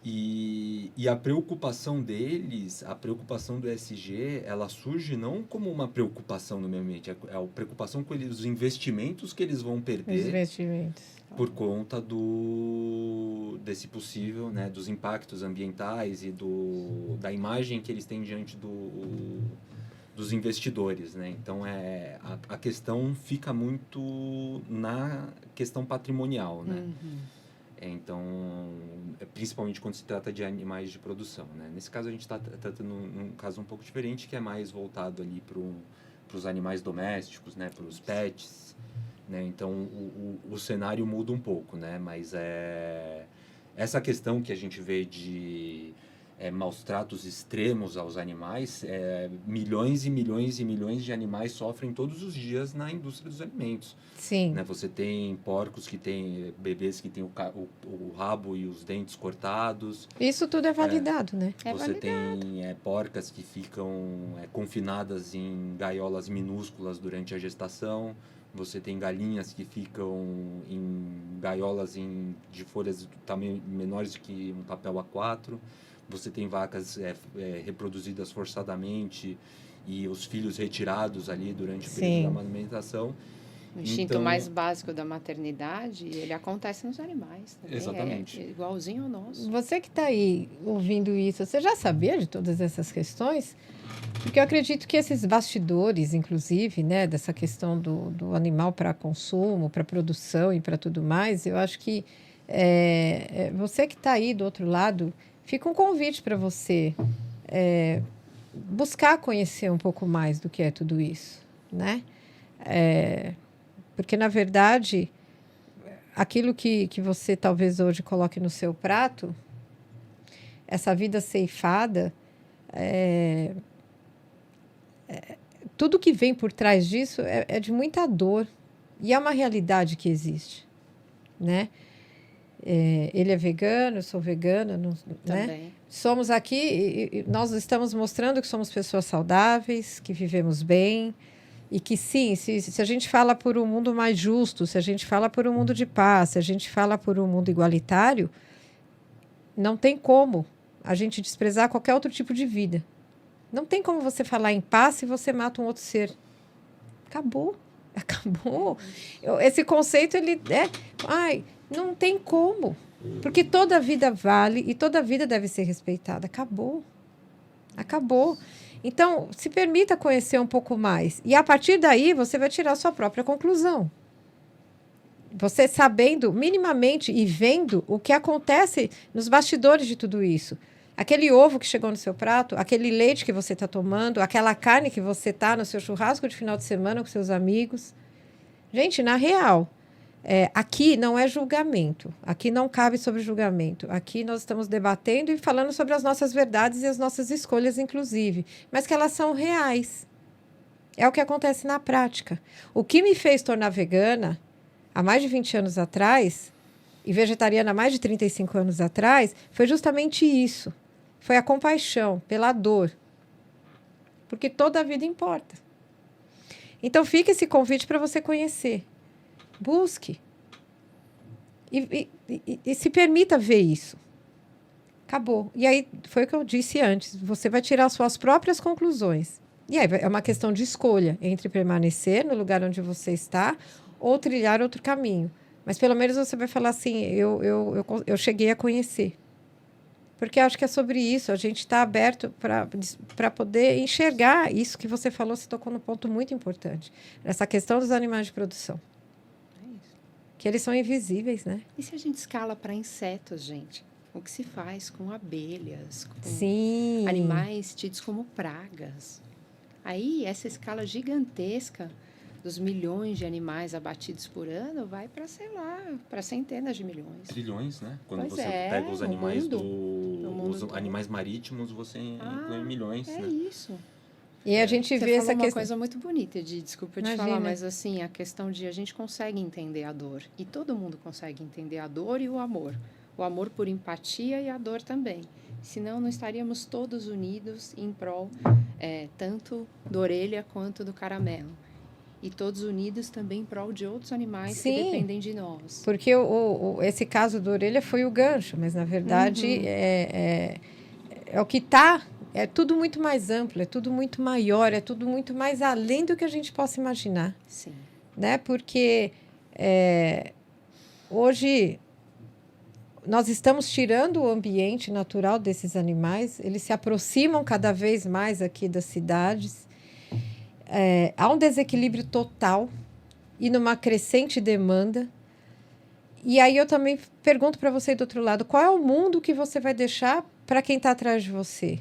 E a preocupação deles, a preocupação do ESG, ela surge não como uma preocupação no meio ambiente, é a preocupação com os investimentos que eles vão Os perder investimentos. por conta desse possível, né, dos impactos ambientais e da imagem que eles têm diante dos investidores, né? Então, a questão fica muito na questão patrimonial, né? Então, principalmente quando se trata de animais de produção, né? Nesse caso, a gente está tratando um caso um pouco diferente, que é mais voltado ali para os animais domésticos, né? Para os pets, né? Então, o cenário muda um pouco, né? Mas essa questão que a gente vê de maus tratos extremos aos animais, milhões e milhões e milhões de animais sofrem todos os dias na indústria dos alimentos. Sim. Né? Você tem porcos que têm, bebês que têm o rabo e os dentes cortados. Isso tudo é validado, né? Você tem porcas que ficam confinadas em gaiolas minúsculas durante a gestação. Você tem galinhas que ficam em gaiolas de folhas tamanho menores que um papel A4. Você tem vacas reproduzidas forçadamente e os filhos retirados ali durante o período da amamentação. O instinto mais básico da maternidade, ele acontece nos animais também. Exatamente. É igualzinho ao nosso. Você que está aí ouvindo isso, você já sabia de todas essas questões? Porque eu acredito que esses bastidores, inclusive, né, dessa questão do animal para consumo, para produção e para tudo mais, eu acho que você que está aí do outro lado, fica um convite para você buscar conhecer um pouco mais do que é tudo isso, né? Porque, na verdade, aquilo que você talvez hoje coloque no seu prato, essa vida ceifada, tudo que vem por trás disso é de muita dor. E é uma realidade que existe, né? Ele é vegano, eu sou vegana, né? Somos aqui e nós estamos mostrando que somos pessoas saudáveis, que vivemos bem e que sim, se a gente fala por um mundo mais justo, se a gente fala por um mundo de paz, se a gente fala por um mundo igualitário, não tem como a gente desprezar qualquer outro tipo de vida. Não tem como você falar em paz se você mata um outro ser. Acabou. Acabou. Esse conceito, ele é... Ai, não tem como. Porque toda vida vale e toda vida deve ser respeitada. Acabou. Acabou. Então, se permita conhecer um pouco mais. E, a partir daí, você vai tirar a sua própria conclusão. Você sabendo minimamente e vendo o que acontece nos bastidores de tudo isso. Aquele ovo que chegou no seu prato, aquele leite que você está tomando, aquela carne que você está no seu churrasco de final de semana com seus amigos. Gente, na real, aqui não é julgamento. Aqui não cabe sobre julgamento. Aqui nós estamos debatendo e falando sobre as nossas verdades e as nossas escolhas, inclusive. Mas que elas são reais. É o que acontece na prática. O que me fez tornar vegana há mais de 20 anos atrás e vegetariana há mais de 35 anos atrás foi justamente isso. Foi a compaixão pela dor. Porque toda a vida importa. Então, fica esse convite para você conhecer. Busque. E se permita ver isso. Acabou. E aí, foi o que eu disse antes. Você vai tirar suas próprias conclusões. E aí, é uma questão de escolha entre permanecer no lugar onde você está ou trilhar outro caminho. Mas, pelo menos, você vai falar assim, eu cheguei a conhecer. Porque acho que é sobre isso. A gente está aberto para poder enxergar isso que você falou. Você tocou num ponto muito importante. Essa questão dos animais de produção. É isso. Que eles são invisíveis, né? E se a gente escala para insetos, gente? O que se faz com abelhas, com Sim. animais tidos como pragas? Aí, essa escala gigantesca dos milhões de animais abatidos por ano vai para, sei lá, para centenas de milhões. Trilhões, né? Quando Pois você é, pega os no animais mundo os todo. animais marítimos, você inclui milhões, É né? isso. E a gente Você vê falou essa uma questão. coisa muito bonita, desculpa te Imagina. falar, mas assim, a questão de a gente consegue entender a dor. E todo mundo consegue entender a dor e o amor. O amor por empatia e a dor também. Senão, não estaríamos todos unidos em prol tanto da orelha quanto do caramelo. E todos unidos também em prol de outros animais Sim. que dependem de nós. Porque esse caso da orelha foi o gancho, mas, na verdade, é o que está... É tudo muito mais amplo, é tudo muito maior, é tudo muito mais além do que a gente possa imaginar. Sim. Né? Porque hoje nós estamos tirando o ambiente natural desses animais, eles se aproximam cada vez mais aqui das cidades. Há um desequilíbrio total e numa crescente demanda. E aí eu também pergunto para você do outro lado, qual é o mundo que você vai deixar para quem está atrás de você?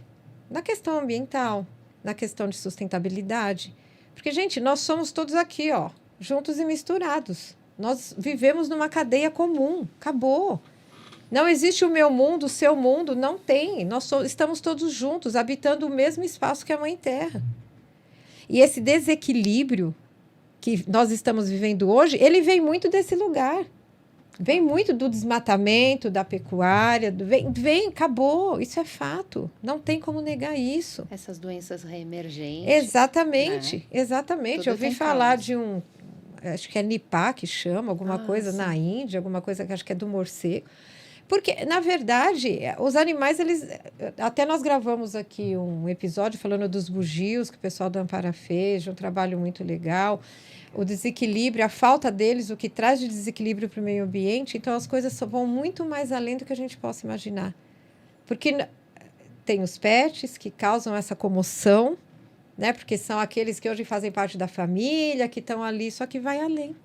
Na questão ambiental, na questão de sustentabilidade. Porque, gente, nós somos todos aqui, ó, juntos e misturados. Nós vivemos numa cadeia comum. Acabou. Não existe o meu mundo, o seu mundo. Não tem. Nós estamos todos juntos, habitando o mesmo espaço que a Mãe Terra. E esse desequilíbrio que nós estamos vivendo hoje, ele vem muito desse lugar. Vem muito do desmatamento, da pecuária. Vem, acabou. Isso é fato. Não tem como negar isso. Essas doenças reemergentes. Exatamente, Né? exatamente. Tudo Eu ouvi tem falar causa. de acho que é Nipah que chama, alguma coisa sim. na Índia, alguma coisa que acho que é do morcego. Porque, na verdade, os animais, eles... Até nós gravamos aqui um episódio falando dos bugios que o pessoal do Ampara fez, um trabalho muito legal. O desequilíbrio, a falta deles, o que traz de desequilíbrio para o meio ambiente. Então, as coisas vão muito mais além do que a gente possa imaginar. Porque tem os pets que causam essa comoção, né? Porque são aqueles que hoje fazem parte da família, que estão ali, só que vai além.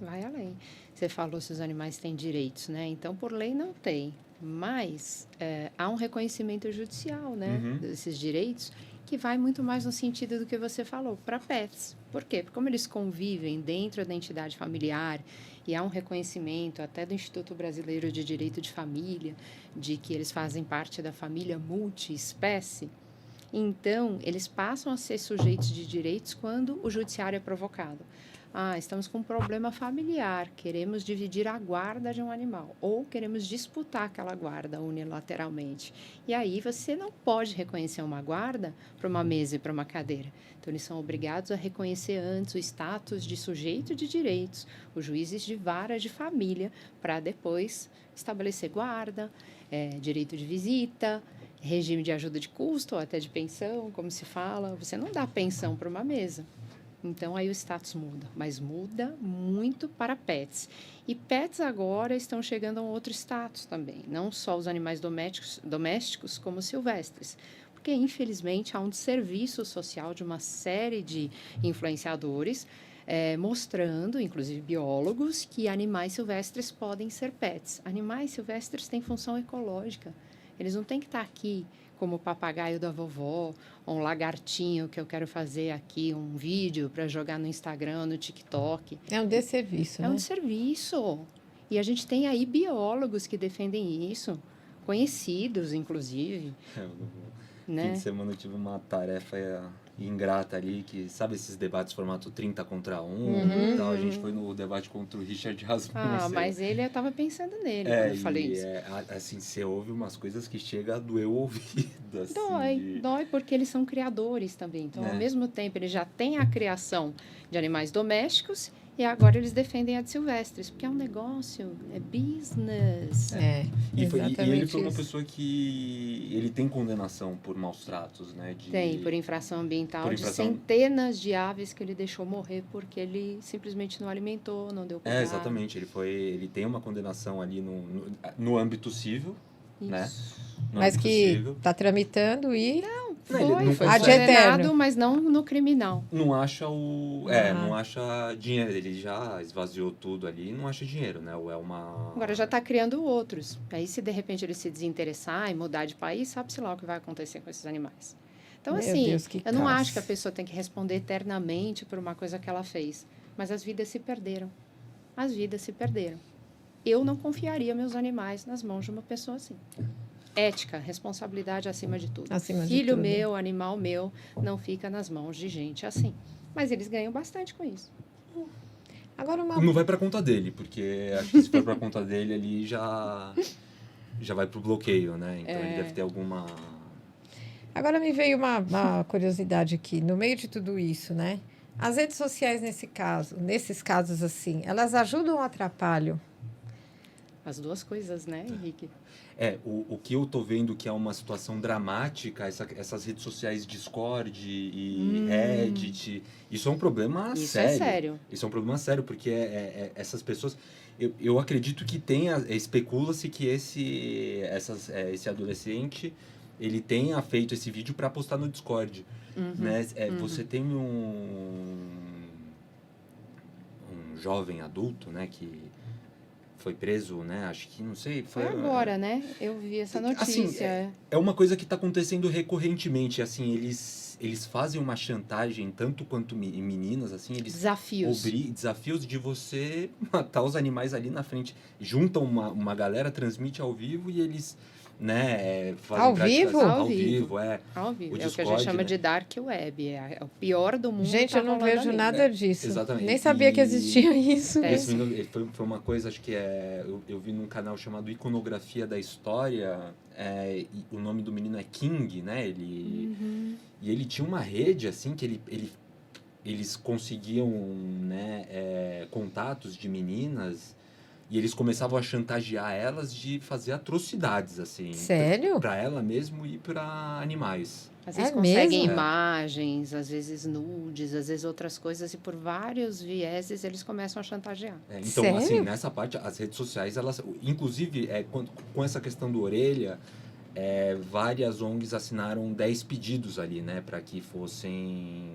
Vai além. Você falou se os animais têm direitos, né? Então, por lei, não tem. Mas há um reconhecimento judicial, né? Desses direitos, que vai muito mais no sentido do que você falou, para pets. Por quê? Porque como eles convivem dentro da entidade familiar e há um reconhecimento até do Instituto Brasileiro de Direito de Família, de que eles fazem parte da família multiespécie, então, eles passam a ser sujeitos de direitos quando o judiciário é provocado. Estamos com um problema familiar, queremos dividir a guarda de um animal ou queremos disputar aquela guarda unilateralmente. E aí você não pode reconhecer uma guarda para uma mesa e para uma cadeira. Então, eles são obrigados a reconhecer antes o status de sujeito de direitos, os juízes de vara de família, para depois estabelecer guarda, direito de visita, regime de ajuda de custo ou até de pensão, como se fala. Você não dá pensão para uma mesa. Então, aí o status muda, mas muda muito para pets. E pets agora estão chegando a um outro status também, não só os animais domésticos como os silvestres. Porque, infelizmente, há um desserviço social de uma série de influenciadores mostrando, inclusive biólogos, que animais silvestres podem ser pets. Animais silvestres têm função ecológica. Eles não têm que estar aqui como o papagaio da vovó, ou um lagartinho que eu quero fazer aqui, um vídeo para jogar no Instagram, no TikTok. É um desserviço, né? É um serviço. E a gente tem aí biólogos que defendem isso, conhecidos, inclusive. Fim de semana eu tive uma tarefa ingrata ali, que sabe esses debates formato 30 contra 1 e tal, a gente foi no debate contra o Richard Rasmussen. Mas eu estava pensando nele quando eu falei isso. Assim, você ouve umas coisas que chega a doer o ouvido. Assim, dói porque eles são criadores também. Então, ao mesmo tempo, eles já têm a criação de animais domésticos e agora eles defendem a de silvestres, porque é um negócio, é business. E ele foi uma pessoa que ele tem condenação por maus tratos, né? Tem, por infração ambiental, de centenas de aves que ele deixou morrer porque ele simplesmente não alimentou, não deu cuidado. Exatamente. Ele tem uma condenação ali no âmbito civil, né? Mas que está tramitando e... Foi condenado, mas não no criminal. Não acha não acha dinheiro. Ele já esvaziou tudo ali e não acha dinheiro, né? Agora já está criando outros. Aí, se de repente ele se desinteressar e mudar de país, sabe-se lá o que vai acontecer com esses animais. Então, eu não acho que a pessoa tem que responder eternamente por uma coisa que ela fez. Mas as vidas se perderam. As vidas se perderam. Eu não confiaria meus animais nas mãos de uma pessoa assim. Ética, responsabilidade acima de tudo. Filho meu, animal meu, não fica nas mãos de gente assim. Mas eles ganham bastante com isso. Agora Não vai para conta dele, porque acho que se for para conta dele ali já vai pro bloqueio, né? Então ele deve ter alguma... Agora me veio uma curiosidade aqui, no meio de tudo isso, né? As redes sociais nesses casos assim, elas ajudam ou atrapalham? As duas coisas, né, Henrique? O que eu tô vendo que é uma situação dramática, essas redes sociais Discord e Reddit, isso é um problema sério. Isso é sério. Isso é um problema sério, porque essas pessoas... Eu acredito que especula-se que esse adolescente, ele tenha feito esse vídeo para postar no Discord. Né? Você tem um jovem adulto, né, que... foi preso, né? Acho que, não sei... Foi agora, né? Eu vi essa notícia. Assim, é uma coisa que está acontecendo recorrentemente. Assim, eles fazem uma chantagem, tanto quanto meninas, assim... Desafios de você matar os animais ali na frente. Juntam uma galera, transmite ao vivo e eles... né, fazem ao vivo? Ao vivo. É o que a gente chama de dark web. É o pior do mundo. Gente, eu não vejo nada disso. Exatamente. Nem sabia que existia isso. Esse menino, foi uma coisa, acho que eu vi num canal chamado Iconografia da História. O nome do menino é King, né? E ele tinha uma rede, assim, que eles conseguiam, né, contatos de meninas... E eles começavam a chantagear elas de fazer atrocidades, assim. Sério? Para ela mesmo e para animais. Às vezes conseguem imagens, às vezes nudes, às vezes outras coisas. E por vários vieses eles começam a chantagear. Então, Sério? assim, nessa parte, as redes sociais, elas... Inclusive, com essa questão do orelha, várias ONGs assinaram 10 pedidos ali, né? Para que fossem...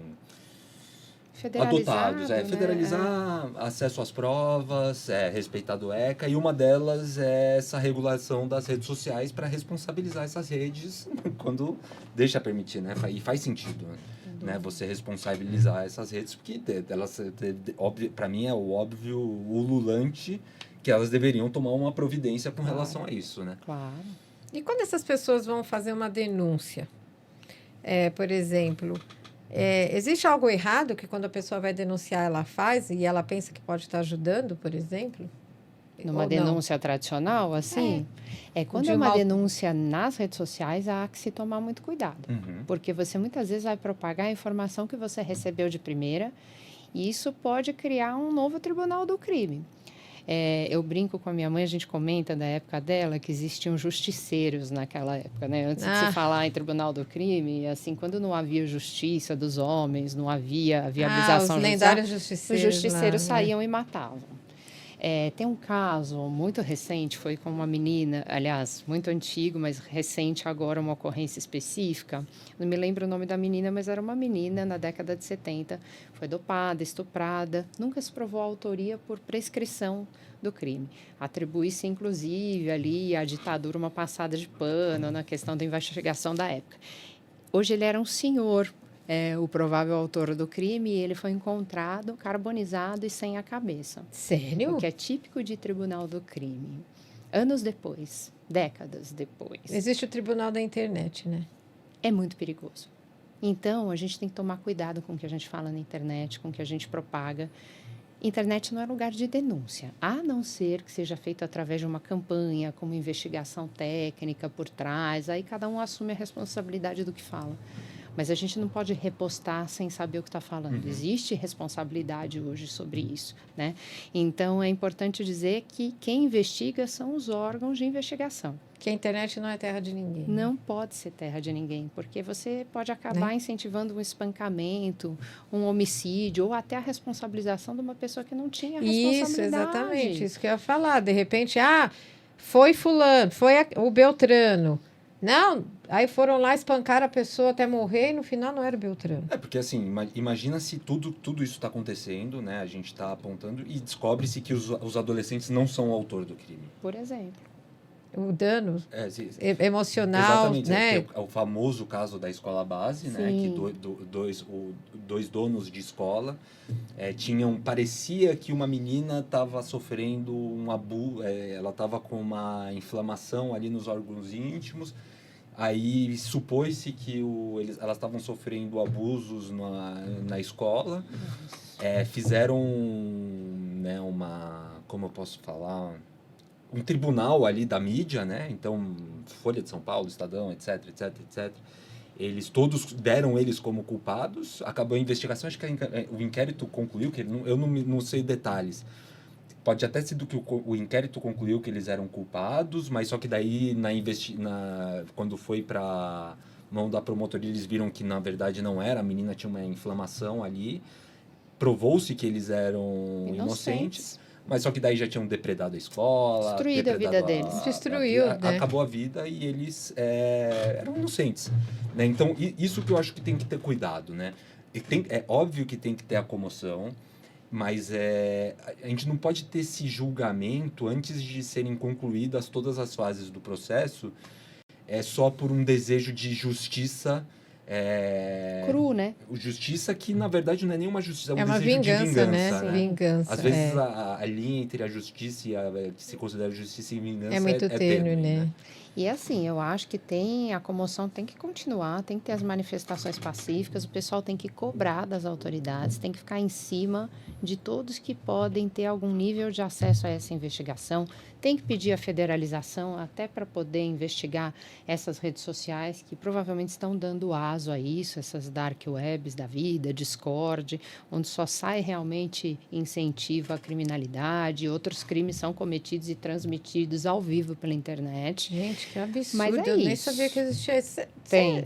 adotados, federalizar acesso às provas, respeitar do ECA, e uma delas é essa regulação das redes sociais para responsabilizar essas redes quando deixa permitir, né? E faz sentido, né? Você responsabilizar essas redes, porque elas, para mim, é o óbvio ululante que elas deveriam tomar uma providência com relação a isso, né? Claro. E quando essas pessoas vão fazer uma denúncia, por exemplo... Existe algo errado que quando a pessoa vai denunciar, ela faz e ela pensa que pode estar ajudando, por exemplo? Numa denúncia tradicional, assim, quando De é uma mal- denúncia nas redes sociais, há que se tomar muito cuidado. Porque você muitas vezes vai propagar a informação que você recebeu de primeira, e isso pode criar um novo tribunal do crime. Eu brinco com a minha mãe, a gente comenta da época dela que existiam justiceiros naquela época, né? Antes de se falar em tribunal do crime, assim, quando não havia justiça dos homens, não havia viabilização os judicial, lendários justiceiros. os justiceiros lá, né? saíam e matavam. Tem um caso muito recente, foi com uma menina, aliás, muito antigo, mas recente agora, uma ocorrência específica. Não me lembro o nome da menina, mas era uma menina na década de 70. Foi dopada, estuprada. Nunca se provou a autoria por prescrição do crime. Atribui-se, inclusive, ali à ditadura uma passada de pano na questão da investigação da época. Hoje ele era um senhor, o provável autor do crime, e ele foi encontrado carbonizado e sem a cabeça. Sério? O que é típico de tribunal do crime. Anos depois, décadas depois. Existe o tribunal da internet, né? É muito perigoso. Então, a gente tem que tomar cuidado com o que a gente fala na internet, com o que a gente propaga. Internet não é lugar de denúncia, a não ser que seja feito através de uma campanha, com uma investigação técnica por trás, aí cada um assume a responsabilidade do que fala. Mas a gente não pode repostar sem saber o que está falando. Existe responsabilidade hoje sobre isso, né? Então, é importante dizer que quem investiga são os órgãos de investigação. Que a internet não é terra de ninguém. Não pode ser terra de ninguém, porque você pode acabar incentivando um espancamento, um homicídio, ou até a responsabilização de uma pessoa que não tinha responsabilidade. Isso, exatamente. Isso que eu ia falar. De repente, foi fulano, foi o Beltrano. Não, aí foram lá espancar a pessoa até morrer e no final não era o Beltrano. Porque assim, imagina se tudo isso está acontecendo, né? A gente está apontando e descobre-se que os adolescentes não são o autor do crime. Por exemplo. O dano emocional, exatamente, né? É o famoso caso da escola base, né? Que dois donos de escola parecia que uma menina estava sofrendo um abuso, ela estava com uma inflamação ali nos órgãos íntimos. Aí supôs-se que elas estavam sofrendo abusos na escola. Fizeram, né, como eu posso falar, um tribunal ali da mídia, né? Então, Folha de São Paulo, Estadão, etc, etc, etc. Todos deram eles como culpados. Acabou a investigação, acho que o inquérito concluiu, que eu não sei detalhes. Pode até ser que o inquérito concluiu que eles eram culpados, mas só que daí, quando foi para mão da promotoria, eles viram que, na verdade, não era. A menina tinha uma inflamação ali. Provou-se que eles eram inocentes. Mas só que daí já tinham depredado a escola. Destruído a vida deles. Destruiu, né? Acabou a vida e eles eram inocentes. Né? Então, isso que eu acho que tem que ter cuidado, né? É óbvio que tem que ter a comoção, mas a gente não pode ter esse julgamento antes de serem concluídas todas as fases do processo, só por um desejo de justiça. Cru, né? Justiça que, na verdade, não é nenhuma justiça, é uma desejo vingança, de vingança, né? Vingança. Às vezes a linha entre a justiça e que se considera justiça e vingança é muito tênue, né? E assim, eu acho que a comoção tem que continuar, tem que ter as manifestações pacíficas, o pessoal tem que cobrar das autoridades, tem que ficar em cima de todos que podem ter algum nível de acesso a essa investigação, tem que pedir a federalização até para poder investigar essas redes sociais que provavelmente estão dando aso a isso, essas dark webs da vida, Discord, onde só sai realmente incentivo à criminalidade, outros crimes são cometidos e transmitidos ao vivo pela internet. Gente, que absurdo. Mas eu nem isso. sabia que existia isso. Tem.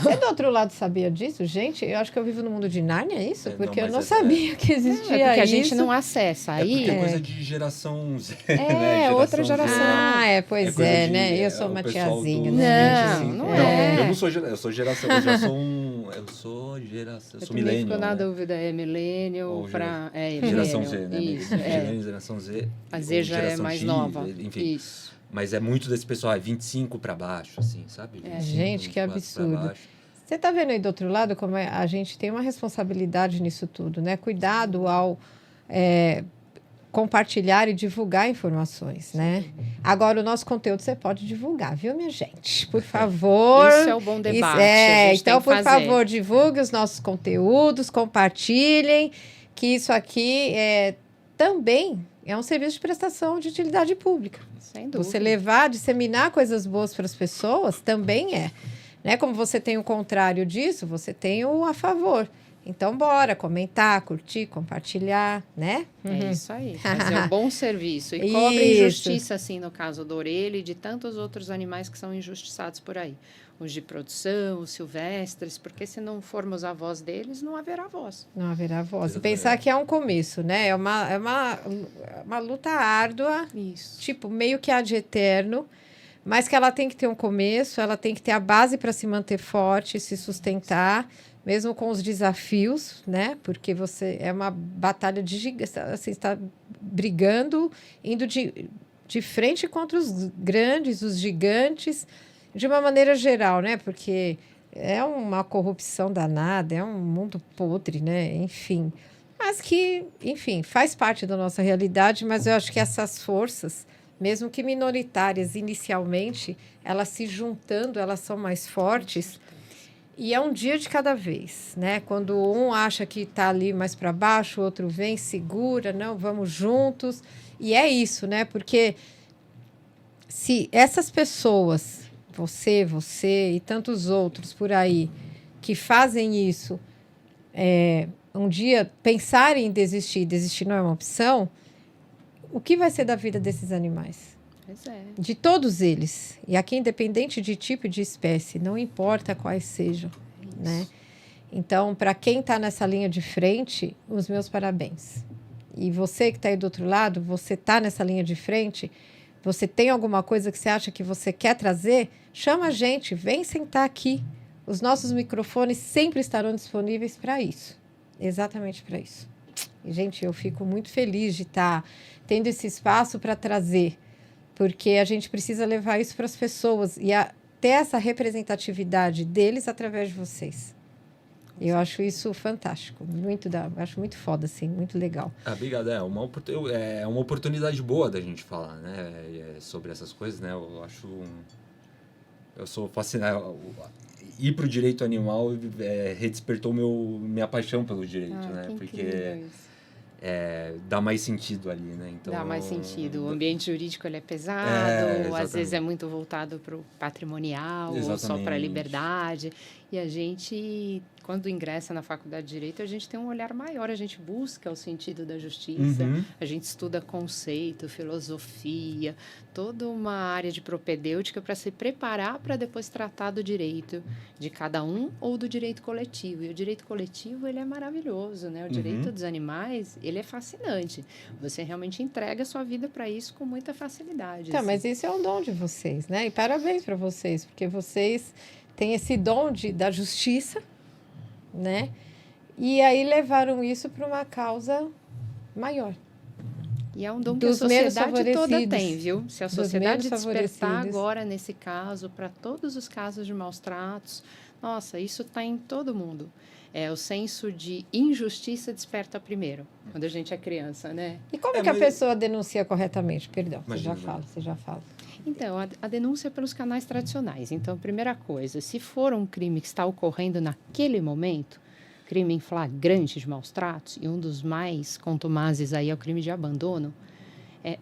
Você do outro lado sabia disso? Gente, eu acho que eu vivo no mundo de Nárnia, é isso? Porque eu não mas sabia que existia Porque isso. a gente não acessa. Aí porque é coisa de geração Z, né? outra geração. Pois coisa de- né? Eu sou uma o pessoal tiazinha. dos né? 25. não é. Eu não sou eu sou geração, eu já sou eu sou millennial, Ficou na né? dúvida, millennial Ou para... Geração millennial. Z, né? Isso, Geração Z. A Z ou já é geração mais X, nova. Enfim. Isso. Mas é muito desse pessoal, 25 para baixo, assim, sabe? 25, Gente, que 24 pra absurdo. baixo. Você está vendo aí do outro lado como a gente tem uma responsabilidade nisso tudo, né? Cuidado ao compartilhar e divulgar informações, né? Agora, o nosso conteúdo você pode divulgar, viu, minha gente? Por favor. Isso é o bom debate. Então, por favor, divulgue os nossos conteúdos, compartilhem, que isso aqui também é um serviço de prestação de utilidade pública. Sem dúvida. Você disseminar coisas boas para as pessoas também é. Né? Como você tem o contrário disso, você tem o a favor. Então, bora comentar, curtir, compartilhar, né? É isso aí, fazer um bom serviço. E cobre injustiça, assim, no caso da orelha e de tantos outros animais que são injustiçados por aí. Os de produção, os silvestres, porque se não formos a voz deles, não haverá voz. Não haverá voz. E pensar que é um começo, né? É uma luta árdua, Isso. Tipo, meio que ad eterno, mas que ela tem que ter um começo, ela tem que ter a base para se manter forte, se sustentar, mesmo com os desafios, né? Porque é uma batalha de gigantes, assim, está brigando, indo de frente contra os grandes, os gigantes, de uma maneira geral, né? Porque é uma corrupção danada, é um mundo podre, né? Enfim. Mas que, enfim, faz parte da nossa realidade, mas eu acho que essas forças, mesmo que minoritárias inicialmente, elas se juntando, elas são mais fortes. E é um dia de cada vez, né? Quando um acha que está ali mais para baixo, o outro vem, segura, não, vamos juntos. E é isso, né? Porque se essas pessoas, você e tantos outros por aí, que fazem isso, um dia pensarem em desistir não é uma opção, o que vai ser da vida desses animais? Pois é. De todos eles. E aqui, independente de tipo e de espécie, não importa quais sejam, né? Então, para quem está nessa linha de frente, os meus parabéns. E você que está aí do outro lado, você está nessa linha de frente, você tem alguma coisa que você acha que você quer trazer, chama a gente, vem sentar aqui. Os nossos microfones sempre estarão disponíveis para isso. Exatamente para isso. E, gente, eu fico muito feliz de estar tendo esse espaço para trazer, porque a gente precisa levar isso para as pessoas e ter essa representatividade deles através de vocês. Eu acho isso fantástico, acho muito foda, assim, muito legal. Obrigado, é uma oportunidade boa da gente falar, né, sobre essas coisas, né, eu sou fascinado, ir para o direito animal redespertou minha paixão pelo direito, né, porque dá mais sentido ali, né? Então, dá mais sentido. O ambiente jurídico ele é pesado, às vezes é muito voltado para o patrimonial, ou só para a liberdade. E a gente, quando ingressa na faculdade de Direito, a gente tem um olhar maior, a gente busca o sentido da justiça, a gente estuda conceito, filosofia, toda uma área de propedêutica para se preparar para depois tratar do direito de cada um ou do direito coletivo. E o direito coletivo, ele é maravilhoso, né? O direito dos animais, ele é fascinante. Você realmente entrega a sua vida para isso com muita facilidade. Tá, assim. Mas isso é um dom de vocês, né? E parabéns para vocês, porque vocês têm esse dom da justiça, né? E aí levaram isso para uma causa maior. E é um dom que a sociedade toda tem, viu? Se a sociedade despertar agora, nesse caso, para todos os casos de maus tratos, nossa, isso está em todo mundo. O senso de injustiça desperta primeiro, quando a gente é criança, né? E como que a pessoa denuncia corretamente? Perdão, você já fala. Então, a denúncia é pelos canais tradicionais. Então, primeira coisa, se for um crime que está ocorrendo naquele momento, crime em flagrante de maus tratos, e um dos mais contumazes aí é o crime de abandono,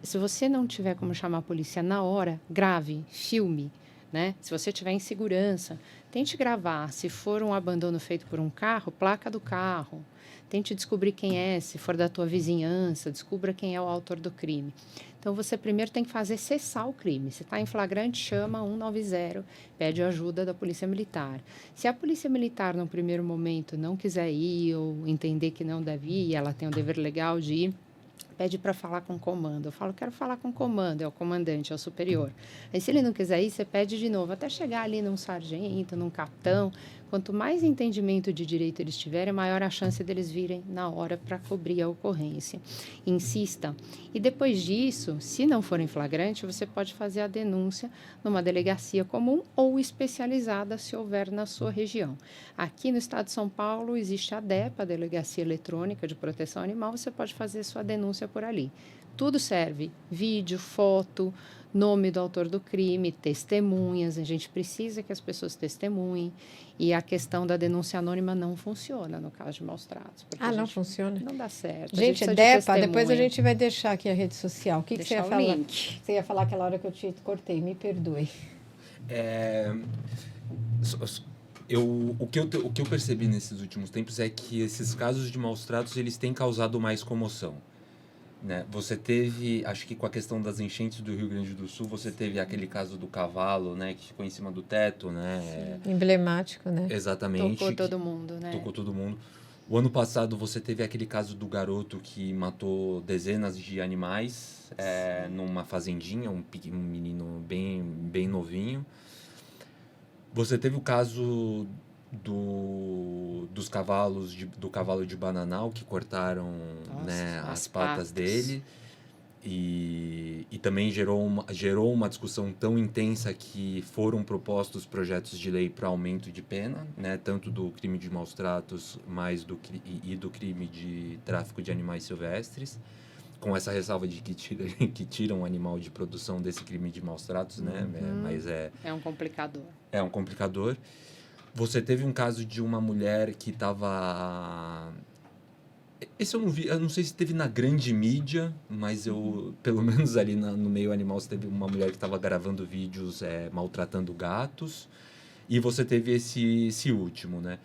se você não tiver como chamar a polícia na hora, grave, filme, né? Se você estiver em segurança, tente gravar. Se for um abandono feito por um carro, placa do carro. Tente descobrir quem é, se for da tua vizinhança, descubra quem é o autor do crime. Então, você primeiro tem que fazer cessar o crime. Se está em flagrante, chama 190, pede ajuda da Polícia Militar. Se a Polícia Militar, no primeiro momento, não quiser ir ou entender que não deve ir, ela tem o dever legal de ir, pede para falar com o comando. Eu falo, quero falar com o comando, é o comandante, é o superior. Aí, se ele não quiser ir, você pede de novo, até chegar ali num sargento, num capitão. Quanto mais entendimento de direito eles tiverem, maior a chance deles virem na hora para cobrir a ocorrência. Insista. E depois disso, se não for em flagrante, você pode fazer a denúncia numa delegacia comum ou especializada, se houver na sua região. Aqui no estado de São Paulo, existe a DEPA, a Delegacia Eletrônica de Proteção Animal, você pode fazer sua denúncia por ali. Tudo serve. Vídeo, foto, nome do autor do crime, testemunhas. A gente precisa que as pessoas testemunhem. E a questão da denúncia anônima não funciona no caso de maus tratos. Não funciona? Não dá certo. Gente, DEPA, depois a gente vai deixar aqui a rede social. O que você ia falar? Link. Você ia falar aquela hora que eu te cortei, me perdoe. O que eu percebi nesses últimos tempos é que esses casos de maus tratos, eles têm causado mais comoção. Né? Você teve, acho que com a questão das enchentes do Rio Grande do Sul, você teve aquele caso do cavalo, né, que ficou em cima do teto, né? Emblemático, né? Exatamente. Tocou todo mundo, né? Tocou todo mundo. O ano passado você teve aquele caso do garoto que matou dezenas de animais numa fazendinha, um menino bem novinho. Você teve o caso dos cavalos, do cavalo de Bananal, que cortaram, né, as patas dele. E também gerou uma discussão tão intensa que foram propostos projetos de lei para aumento de pena, né, tanto do crime de maus tratos e do crime de tráfico de animais silvestres, com essa ressalva de que tiram o animal de produção desse crime de maus tratos, né? Mas é um complicador. É um complicador. Você teve um caso de uma mulher que estava... Esse eu não vi, eu não sei se teve na grande mídia, mas pelo menos ali no meio animal, você teve uma mulher que estava gravando vídeos maltratando gatos. E você teve esse último, né?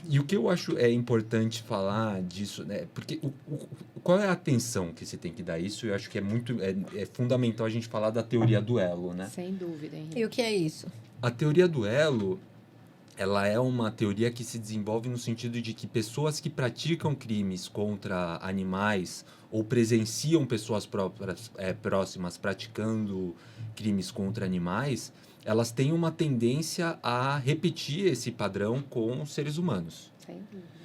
E o que eu acho importante falar disso, né? Porque qual é a atenção que você tem que dar a isso? Eu acho que é fundamental a gente falar da teoria do elo, né? Sem dúvida, Henrique. E o que é isso? A teoria do elo, ela é uma teoria que se desenvolve no sentido de que pessoas que praticam crimes contra animais ou presenciam pessoas próximas praticando crimes contra animais, elas têm uma tendência a repetir esse padrão com os seres humanos. Sem dúvida.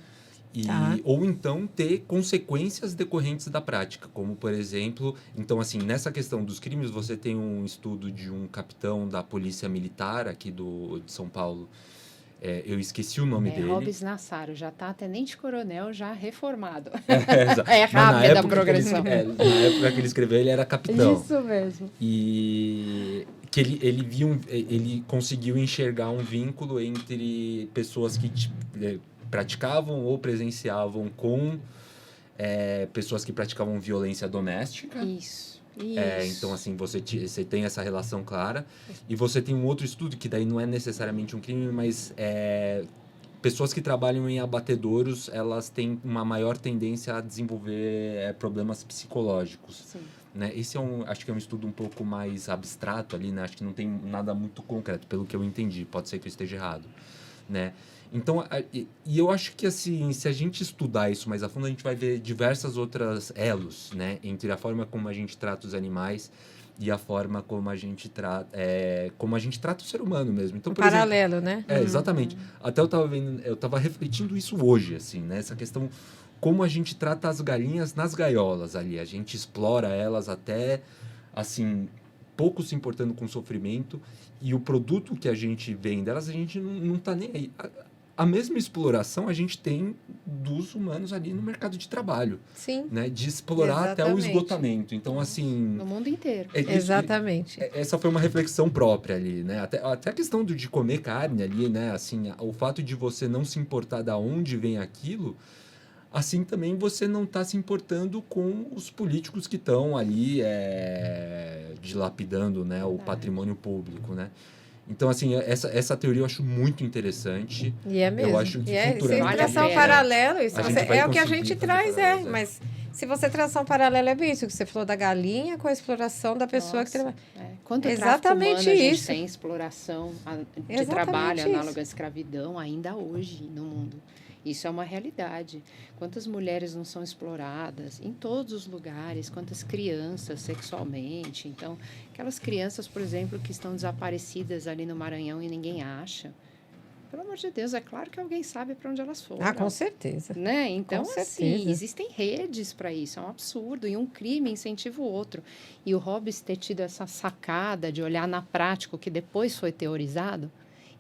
Ou então ter consequências decorrentes da prática, como, por exemplo... Então, assim, nessa questão dos crimes, você tem um estudo de um capitão da Polícia Militar aqui de São Paulo. Eu esqueci o nome dele. Robes Nassaro, já está tenente-coronel, já reformado. É rápida a progressão. Na época que ele escreveu, ele era capitão. Isso mesmo. E que ele conseguiu enxergar um vínculo entre pessoas que praticavam ou presenciavam com pessoas que praticavam violência doméstica. Isso. Então, assim, você tem essa relação clara. E você tem um outro estudo, que daí não é necessariamente um crime, mas pessoas que trabalham em abatedouros, elas têm uma maior tendência a desenvolver problemas psicológicos. Sim. Né? Esse acho que é um estudo um pouco mais abstrato ali, né? Acho que não tem nada muito concreto, pelo que eu entendi. Pode ser que eu esteja errado, né? Então, e eu acho que, assim, se a gente estudar isso mais a fundo, a gente vai ver diversas outras elos, né? Entre a forma como a gente trata os animais e a forma como a gente trata o ser humano mesmo. Então, por paralelo, exemplo, né? Exatamente. Até eu estava refletindo isso hoje, assim, né? Essa questão, como a gente trata as galinhas nas gaiolas ali. A gente explora elas até, assim, pouco se importando com o sofrimento, e o produto que a gente vende delas, a gente não está nem aí. A mesma exploração a gente tem dos humanos ali no mercado de trabalho. Sim. Né? De explorar até o esgotamento. Então, assim... No mundo inteiro. Exatamente. Essa foi uma reflexão própria ali, né? Até a questão de comer carne ali, né? Assim, o fato de você não se importar de onde vem aquilo, assim também você não está se importando com os políticos que estão ali dilapidando, né, o patrimônio público, né? Então, assim, essa teoria eu acho muito interessante. E é mesmo. Eu acho que futuramente... Se tração paralelo, isso é o que a gente traz, mas se você tração paralelo, é bem isso que você falou da galinha com a exploração da pessoa que trabalha. Quanto exatamente humano, isso. A gente tem exploração de trabalho análoga à escravidão ainda hoje no mundo. Isso é uma realidade. Quantas mulheres não são exploradas em todos os lugares, quantas crianças sexualmente. Então, aquelas crianças, por exemplo, que estão desaparecidas ali no Maranhão e ninguém acha. Pelo amor de Deus, é claro que alguém sabe para onde elas foram. Com certeza. Né? Então, com assim, certeza. Existem redes para isso, é um absurdo. E um crime incentiva o outro. E o Hobbes ter tido essa sacada de olhar na prática o que depois foi teorizado,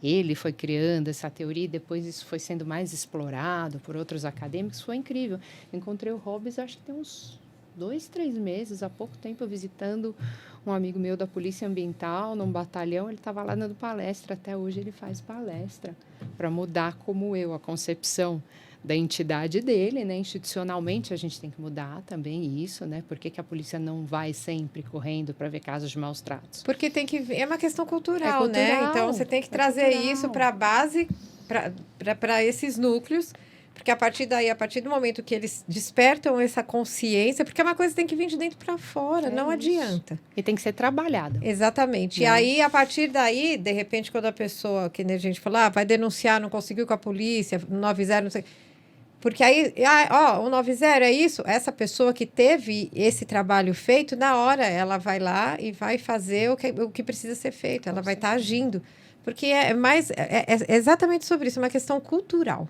ele foi criando essa teoria e depois isso foi sendo mais explorado por outros acadêmicos, foi incrível. Encontrei o Hobbes, acho que tem uns 2, 3 meses, há pouco tempo, visitando um amigo meu da Polícia Ambiental, num batalhão, ele estava lá dando palestra, até hoje ele faz palestra, para mudar como a concepção da entidade dele, né? Institucionalmente, a gente tem que mudar também isso, né? Por que a polícia não vai sempre correndo para ver casos de maus tratos? Porque tem que é uma questão cultural, É né? cultural, Então, você tem que trazer isso para a base, para esses núcleos, porque a partir daí, a partir do momento que eles despertam essa consciência, porque é uma coisa que tem que vir de dentro para fora, não isso. adianta. E tem que ser trabalhada. Exatamente. E aí, a partir daí, de repente, quando a pessoa, que nem a gente falou, vai denunciar, não conseguiu com a polícia, 90, não sei. Porque aí, o 90 é isso, essa pessoa que teve esse trabalho feito, na hora ela vai lá e vai fazer o que precisa ser feito, ela vai estar agindo. Porque é exatamente sobre isso, é uma questão cultural.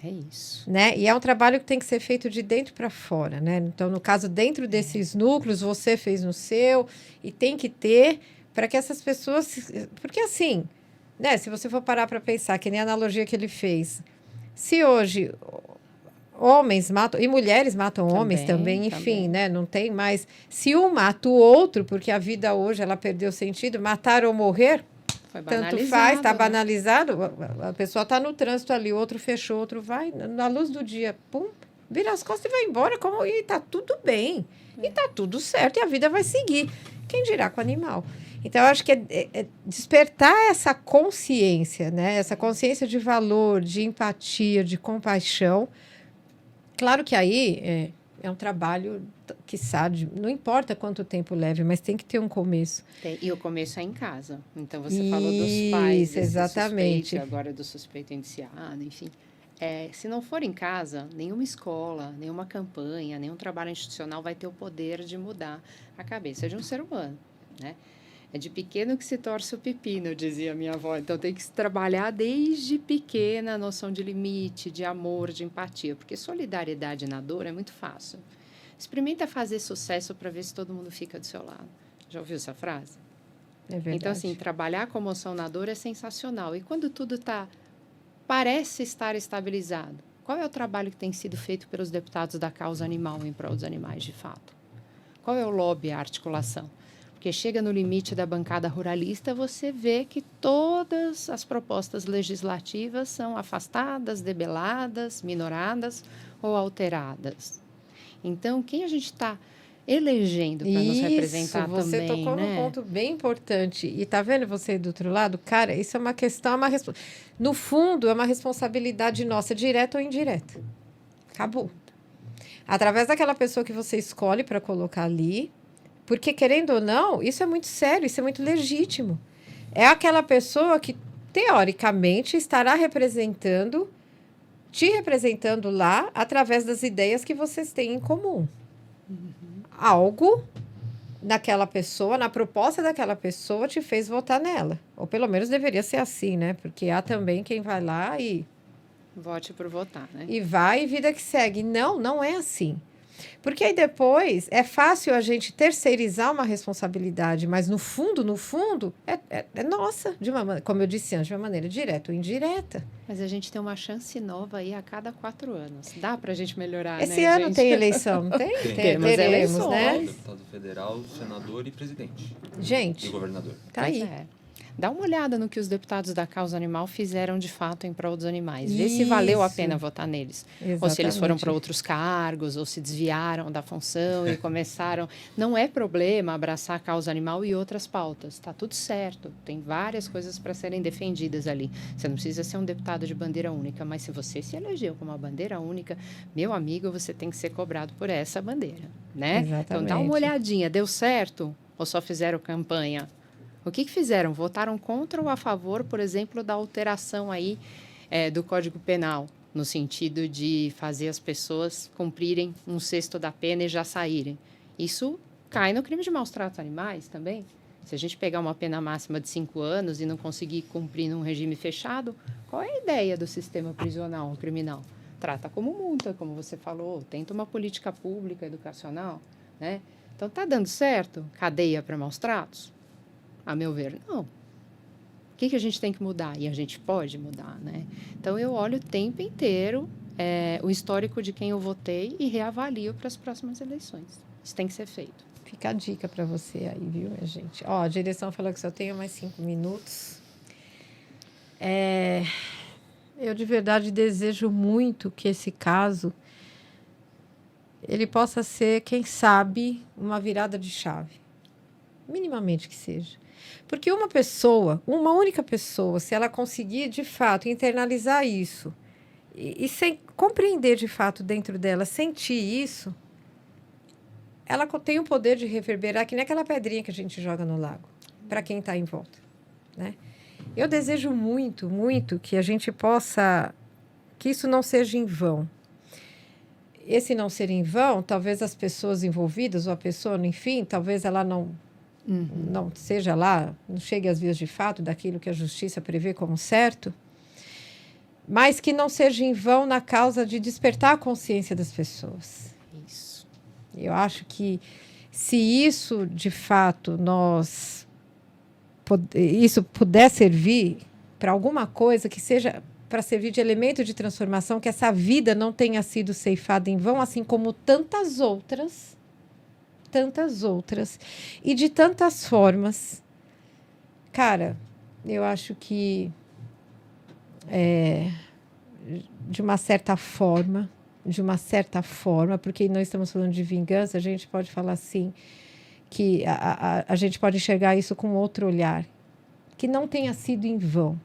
É isso. Né? E é um trabalho que tem que ser feito de dentro para fora, né? Então, no caso, dentro desses núcleos, você fez no seu, e tem que ter para que essas pessoas... Porque assim, né? Se você for parar para pensar, que nem a analogia que ele fez, se hoje homens matam, e mulheres matam homens também, enfim, né? Não tem mais... Se um mata o outro, porque a vida hoje ela perdeu sentido, matar ou morrer... Tanto faz, está banalizado, a pessoa está no trânsito ali, o outro fechou, outro vai, na luz do dia, pum, vira as costas e vai embora, e está tudo bem, e está tudo certo, e a vida vai seguir. Quem dirá com o animal? Então, eu acho que é despertar essa consciência, né? Essa consciência de valor, de empatia, de compaixão. Claro que aí é um trabalho que sabe, não importa quanto tempo leve, mas tem que ter um começo. E o começo é em casa. Então, você falou dos pais, exatamente. Suspeito, agora do suspeito indiciado, enfim. Se não for em casa, nenhuma escola, nenhuma campanha, nenhum trabalho institucional vai ter o poder de mudar a cabeça de um ser humano, né? É de pequeno que se torce o pepino, dizia minha avó. Então, tem que se trabalhar desde pequena a noção de limite, de amor, de empatia. Porque solidariedade na dor é muito fácil. Experimenta fazer sucesso para ver se todo mundo fica do seu lado. Já ouviu essa frase? É verdade. Então, assim, trabalhar a comoção na dor é sensacional. E quando tudo parece estar estabilizado, qual é o trabalho que tem sido feito pelos deputados da causa animal em prol dos animais, de fato? Qual é o lobby, a articulação? Porque chega no limite da bancada ruralista, você vê que todas as propostas legislativas são afastadas, debeladas, minoradas ou alteradas. Então, quem a gente está elegendo para nos representar também, você tocou num ponto bem importante. E tá vendo você aí do outro lado? Cara, isso é uma questão, no fundo, é uma responsabilidade nossa, direta ou indireta. Acabou. Através daquela pessoa que você escolhe para colocar ali, porque, querendo ou não, isso é muito sério, isso é muito legítimo. É aquela pessoa que, teoricamente, estará te representando lá através das ideias que vocês têm em comum. Algo naquela pessoa, na proposta daquela pessoa, te fez votar nela. Ou pelo menos deveria ser assim, né? Porque há também quem vai lá e... Vote por votar, né? E vai e vida que segue. Não é assim. Porque aí depois é fácil a gente terceirizar uma responsabilidade, mas no fundo, é nossa, como eu disse antes, de uma maneira direta ou indireta. Mas a gente tem uma chance nova aí a cada 4 anos. Dá para a gente melhorar, Esse ano gente? tem eleição, não tem? Temos eleições, né? Deputado federal, senador e presidente. Gente, E governador. Tá Pois aí. é. Dá uma olhada no que os deputados da causa animal fizeram de fato em prol dos animais. Vê se valeu a pena votar neles. Exatamente. Ou se eles foram para outros cargos, ou se desviaram da função e começaram... Não é problema abraçar a causa animal e outras pautas. Está tudo certo. Tem várias coisas para serem defendidas ali. Você não precisa ser um deputado de bandeira única, mas se você se elegeu com uma bandeira única, meu amigo, você tem que ser cobrado por essa bandeira, né? Exatamente. Então, dá uma olhadinha. Deu certo? Ou só fizeram campanha? O que fizeram? Votaram contra ou a favor, por exemplo, da alteração aí do Código Penal, no sentido de fazer as pessoas cumprirem 1/6 da pena e já saírem. Isso cai no crime de maus tratos animais também. Se a gente pegar uma pena máxima de 5 anos e não conseguir cumprir num regime fechado, qual é a ideia do sistema prisional criminal? Trata como multa, como você falou, tenta uma política pública, educacional, né? Então, está dando certo? Cadeia para maus tratos? A meu ver, não. O que a gente tem que mudar? E a gente pode mudar, né? Então, eu olho o tempo inteiro o histórico de quem eu votei e reavalio para as próximas eleições. Isso tem que ser feito. Fica a dica para você aí, viu, minha gente? Ó, a direção falou que só tenho mais 5 minutos. Eu de verdade desejo muito que esse caso ele possa ser, quem sabe, uma virada de chave. Minimamente que seja. Porque uma única pessoa, se ela conseguir de fato internalizar isso e sem compreender de fato dentro dela, sentir isso, ela tem o poder de reverberar que nem aquela pedrinha que a gente joga no lago, para quem está em volta, né? Eu desejo muito, muito que a gente possa, que isso não seja em vão. Esse não ser em vão, talvez as pessoas envolvidas, ou a pessoa, enfim, talvez ela não seja lá, não chegue às vias de fato daquilo que a justiça prevê como certo, mas que não seja em vão na causa de despertar a consciência das pessoas. Isso. Eu acho que se isso, de fato, isso puder servir para alguma coisa que seja para servir de elemento de transformação, que essa vida não tenha sido ceifada em vão, assim como tantas outras, e de tantas formas. Cara, eu acho que de uma certa forma, porque nós estamos falando de vingança, a gente pode falar assim, que a gente pode enxergar isso com outro olhar, que não tenha sido em vão.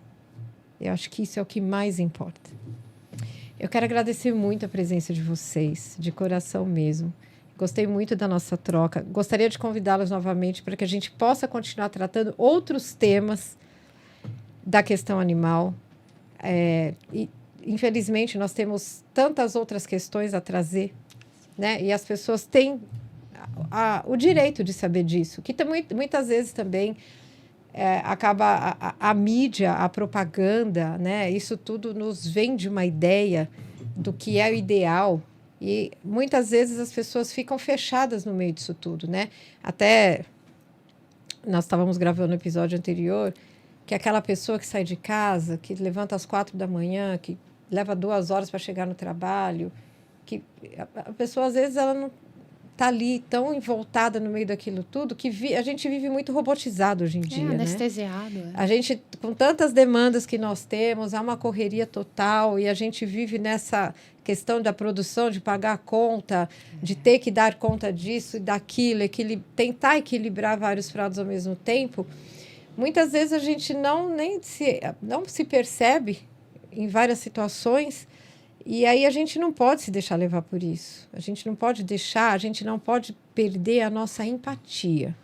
Eu acho que isso é o que mais importa. Eu quero agradecer muito a presença de vocês, de coração mesmo. Gostei muito da nossa troca. Gostaria de convidá-los novamente para que a gente possa continuar tratando outros temas da questão animal. E, infelizmente, nós temos tantas outras questões a trazer, né? E as pessoas têm o direito de saber disso, que muitas vezes também acaba a mídia, a propaganda, né? Isso tudo nos vende uma ideia do que é o ideal e muitas vezes as pessoas ficam fechadas no meio disso tudo, né? Até nós estávamos gravando o episódio anterior, que é aquela pessoa que sai de casa, que levanta às 4 da manhã, que leva 2 horas para chegar no trabalho, que a pessoa às vezes ela não está ali tão envoltada no meio daquilo tudo que a gente vive muito robotizado hoje em dia, anestesiado. Né? A gente, com tantas demandas que nós temos, há uma correria total e a gente vive nessa questão da produção, de pagar a conta, de ter que dar conta disso e daquilo, tentar equilibrar vários pratos ao mesmo tempo. Muitas vezes a gente não se percebe em várias situações. E aí a gente não pode se deixar levar por isso. A gente não pode perder a nossa empatia.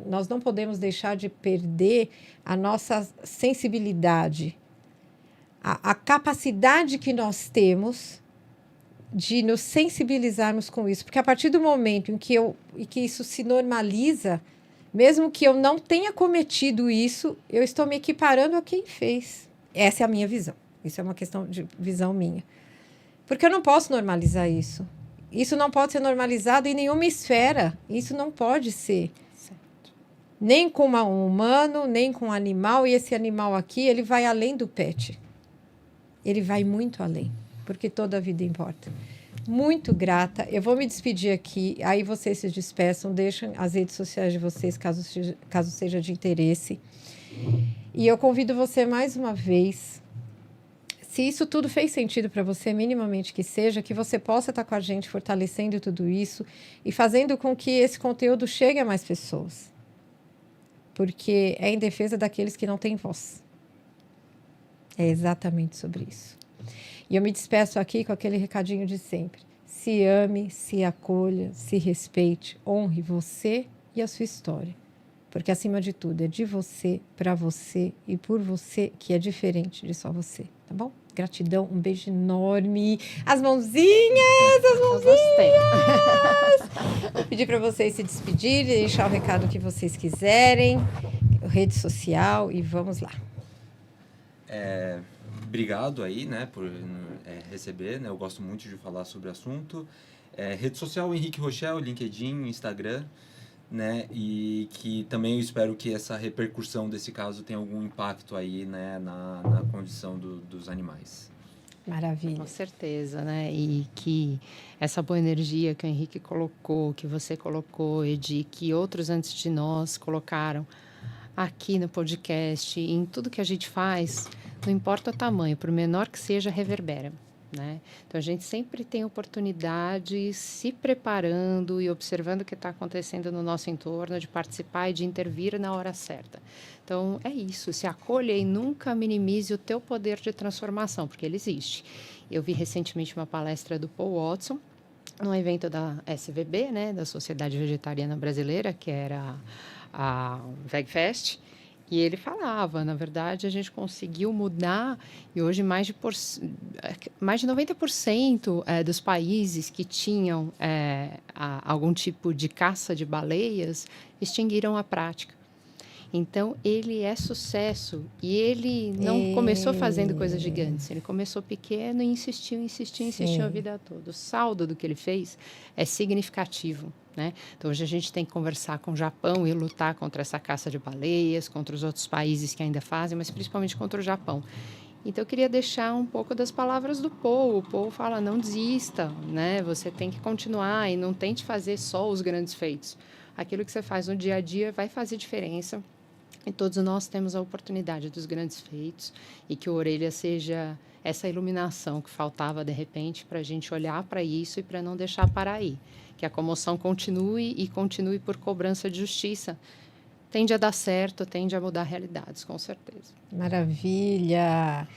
Nós não podemos deixar de perder a nossa sensibilidade. A capacidade que nós temos de nos sensibilizarmos com isso. Porque a partir do momento em que isso se normaliza, mesmo que eu não tenha cometido isso, eu estou me equiparando a quem fez. Essa é a minha visão. Isso é uma questão de visão minha. Porque eu não posso normalizar isso. Isso não pode ser normalizado em nenhuma esfera. Isso não pode ser. Certo. Nem com um humano, nem com um animal. E esse animal aqui, ele vai além do pet. Ele vai muito além. Porque toda a vida importa. Muito grata. Eu vou me despedir aqui. Aí vocês se despeçam. Deixem as redes sociais de vocês, caso seja de interesse. E eu convido você mais uma vez... Se isso tudo fez sentido para você, minimamente que seja, que você possa estar com a gente fortalecendo tudo isso e fazendo com que esse conteúdo chegue a mais pessoas. Porque é em defesa daqueles que não têm voz. É exatamente sobre isso. E eu me despeço aqui com aquele recadinho de sempre. Se ame, se acolha, se respeite, honre você e a sua história. Porque, acima de tudo, é de você, para você e por você que é diferente de só você, tá bom? Gratidão, um beijo enorme. As mãozinhas! Eu gostei. Vou pedir para vocês se despedirem, deixar o recado que vocês quiserem, rede social e vamos lá. Obrigado aí, né, por receber, né? Eu gosto muito de falar sobre o assunto. Rede social, Henrique Rochel, LinkedIn, Instagram, né? E que também eu espero que essa repercussão desse caso tenha algum impacto aí, né, na condição dos animais. Maravilha. Com certeza, né? E que essa boa energia que o Henrique colocou, que você colocou, Edi, que outros antes de nós colocaram aqui no podcast, em tudo que a gente faz, não importa o tamanho, por menor que seja, reverbera. Né? Então, a gente sempre tem oportunidade, se preparando e observando o que está acontecendo no nosso entorno, de participar e de intervir na hora certa. Então, é isso, se acolha e nunca minimize o teu poder de transformação, porque ele existe. Eu vi recentemente uma palestra do Paul Watson, num evento da SVB, né, da Sociedade Vegetariana Brasileira, que era a VegFest, e ele falava, na verdade, a gente conseguiu mudar, e hoje mais de 90% dos países que tinham algum tipo de caça de baleias extinguiram a prática. Então, ele é sucesso, e ele não começou fazendo coisas gigantes, ele começou pequeno e insistiu a vida toda. O saldo do que ele fez é significativo. Né? Então, hoje a gente tem que conversar com o Japão e lutar contra essa caça de baleias, contra os outros países que ainda fazem, mas principalmente contra o Japão. Então, eu queria deixar um pouco das palavras do Paul. O Paul fala, não desista, né? Você tem que continuar e não tente fazer só os grandes feitos. Aquilo que você faz no dia a dia vai fazer diferença. E todos nós temos a oportunidade dos grandes feitos e que o Orelha seja essa iluminação que faltava, de repente, para a gente olhar para isso e para não deixar parar aí. Que a comoção continue e continue por cobrança de justiça. Tende a dar certo, tende a mudar realidades, com certeza. Maravilha!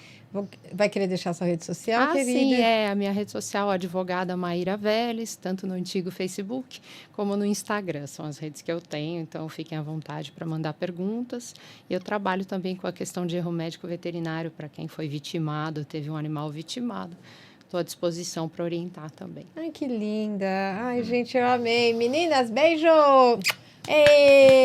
Vai querer deixar sua rede social, querida? Sim, a minha rede social, advogada Maíra Vélez, tanto no antigo Facebook como no Instagram. São as redes que eu tenho, então fiquem à vontade para mandar perguntas. Eu trabalho também com a questão de erro médico veterinário para quem foi vitimado, teve um animal vitimado. Estou à disposição para orientar também. Ai, que linda! Ai, gente, eu amei. Meninas, beijo! Ei!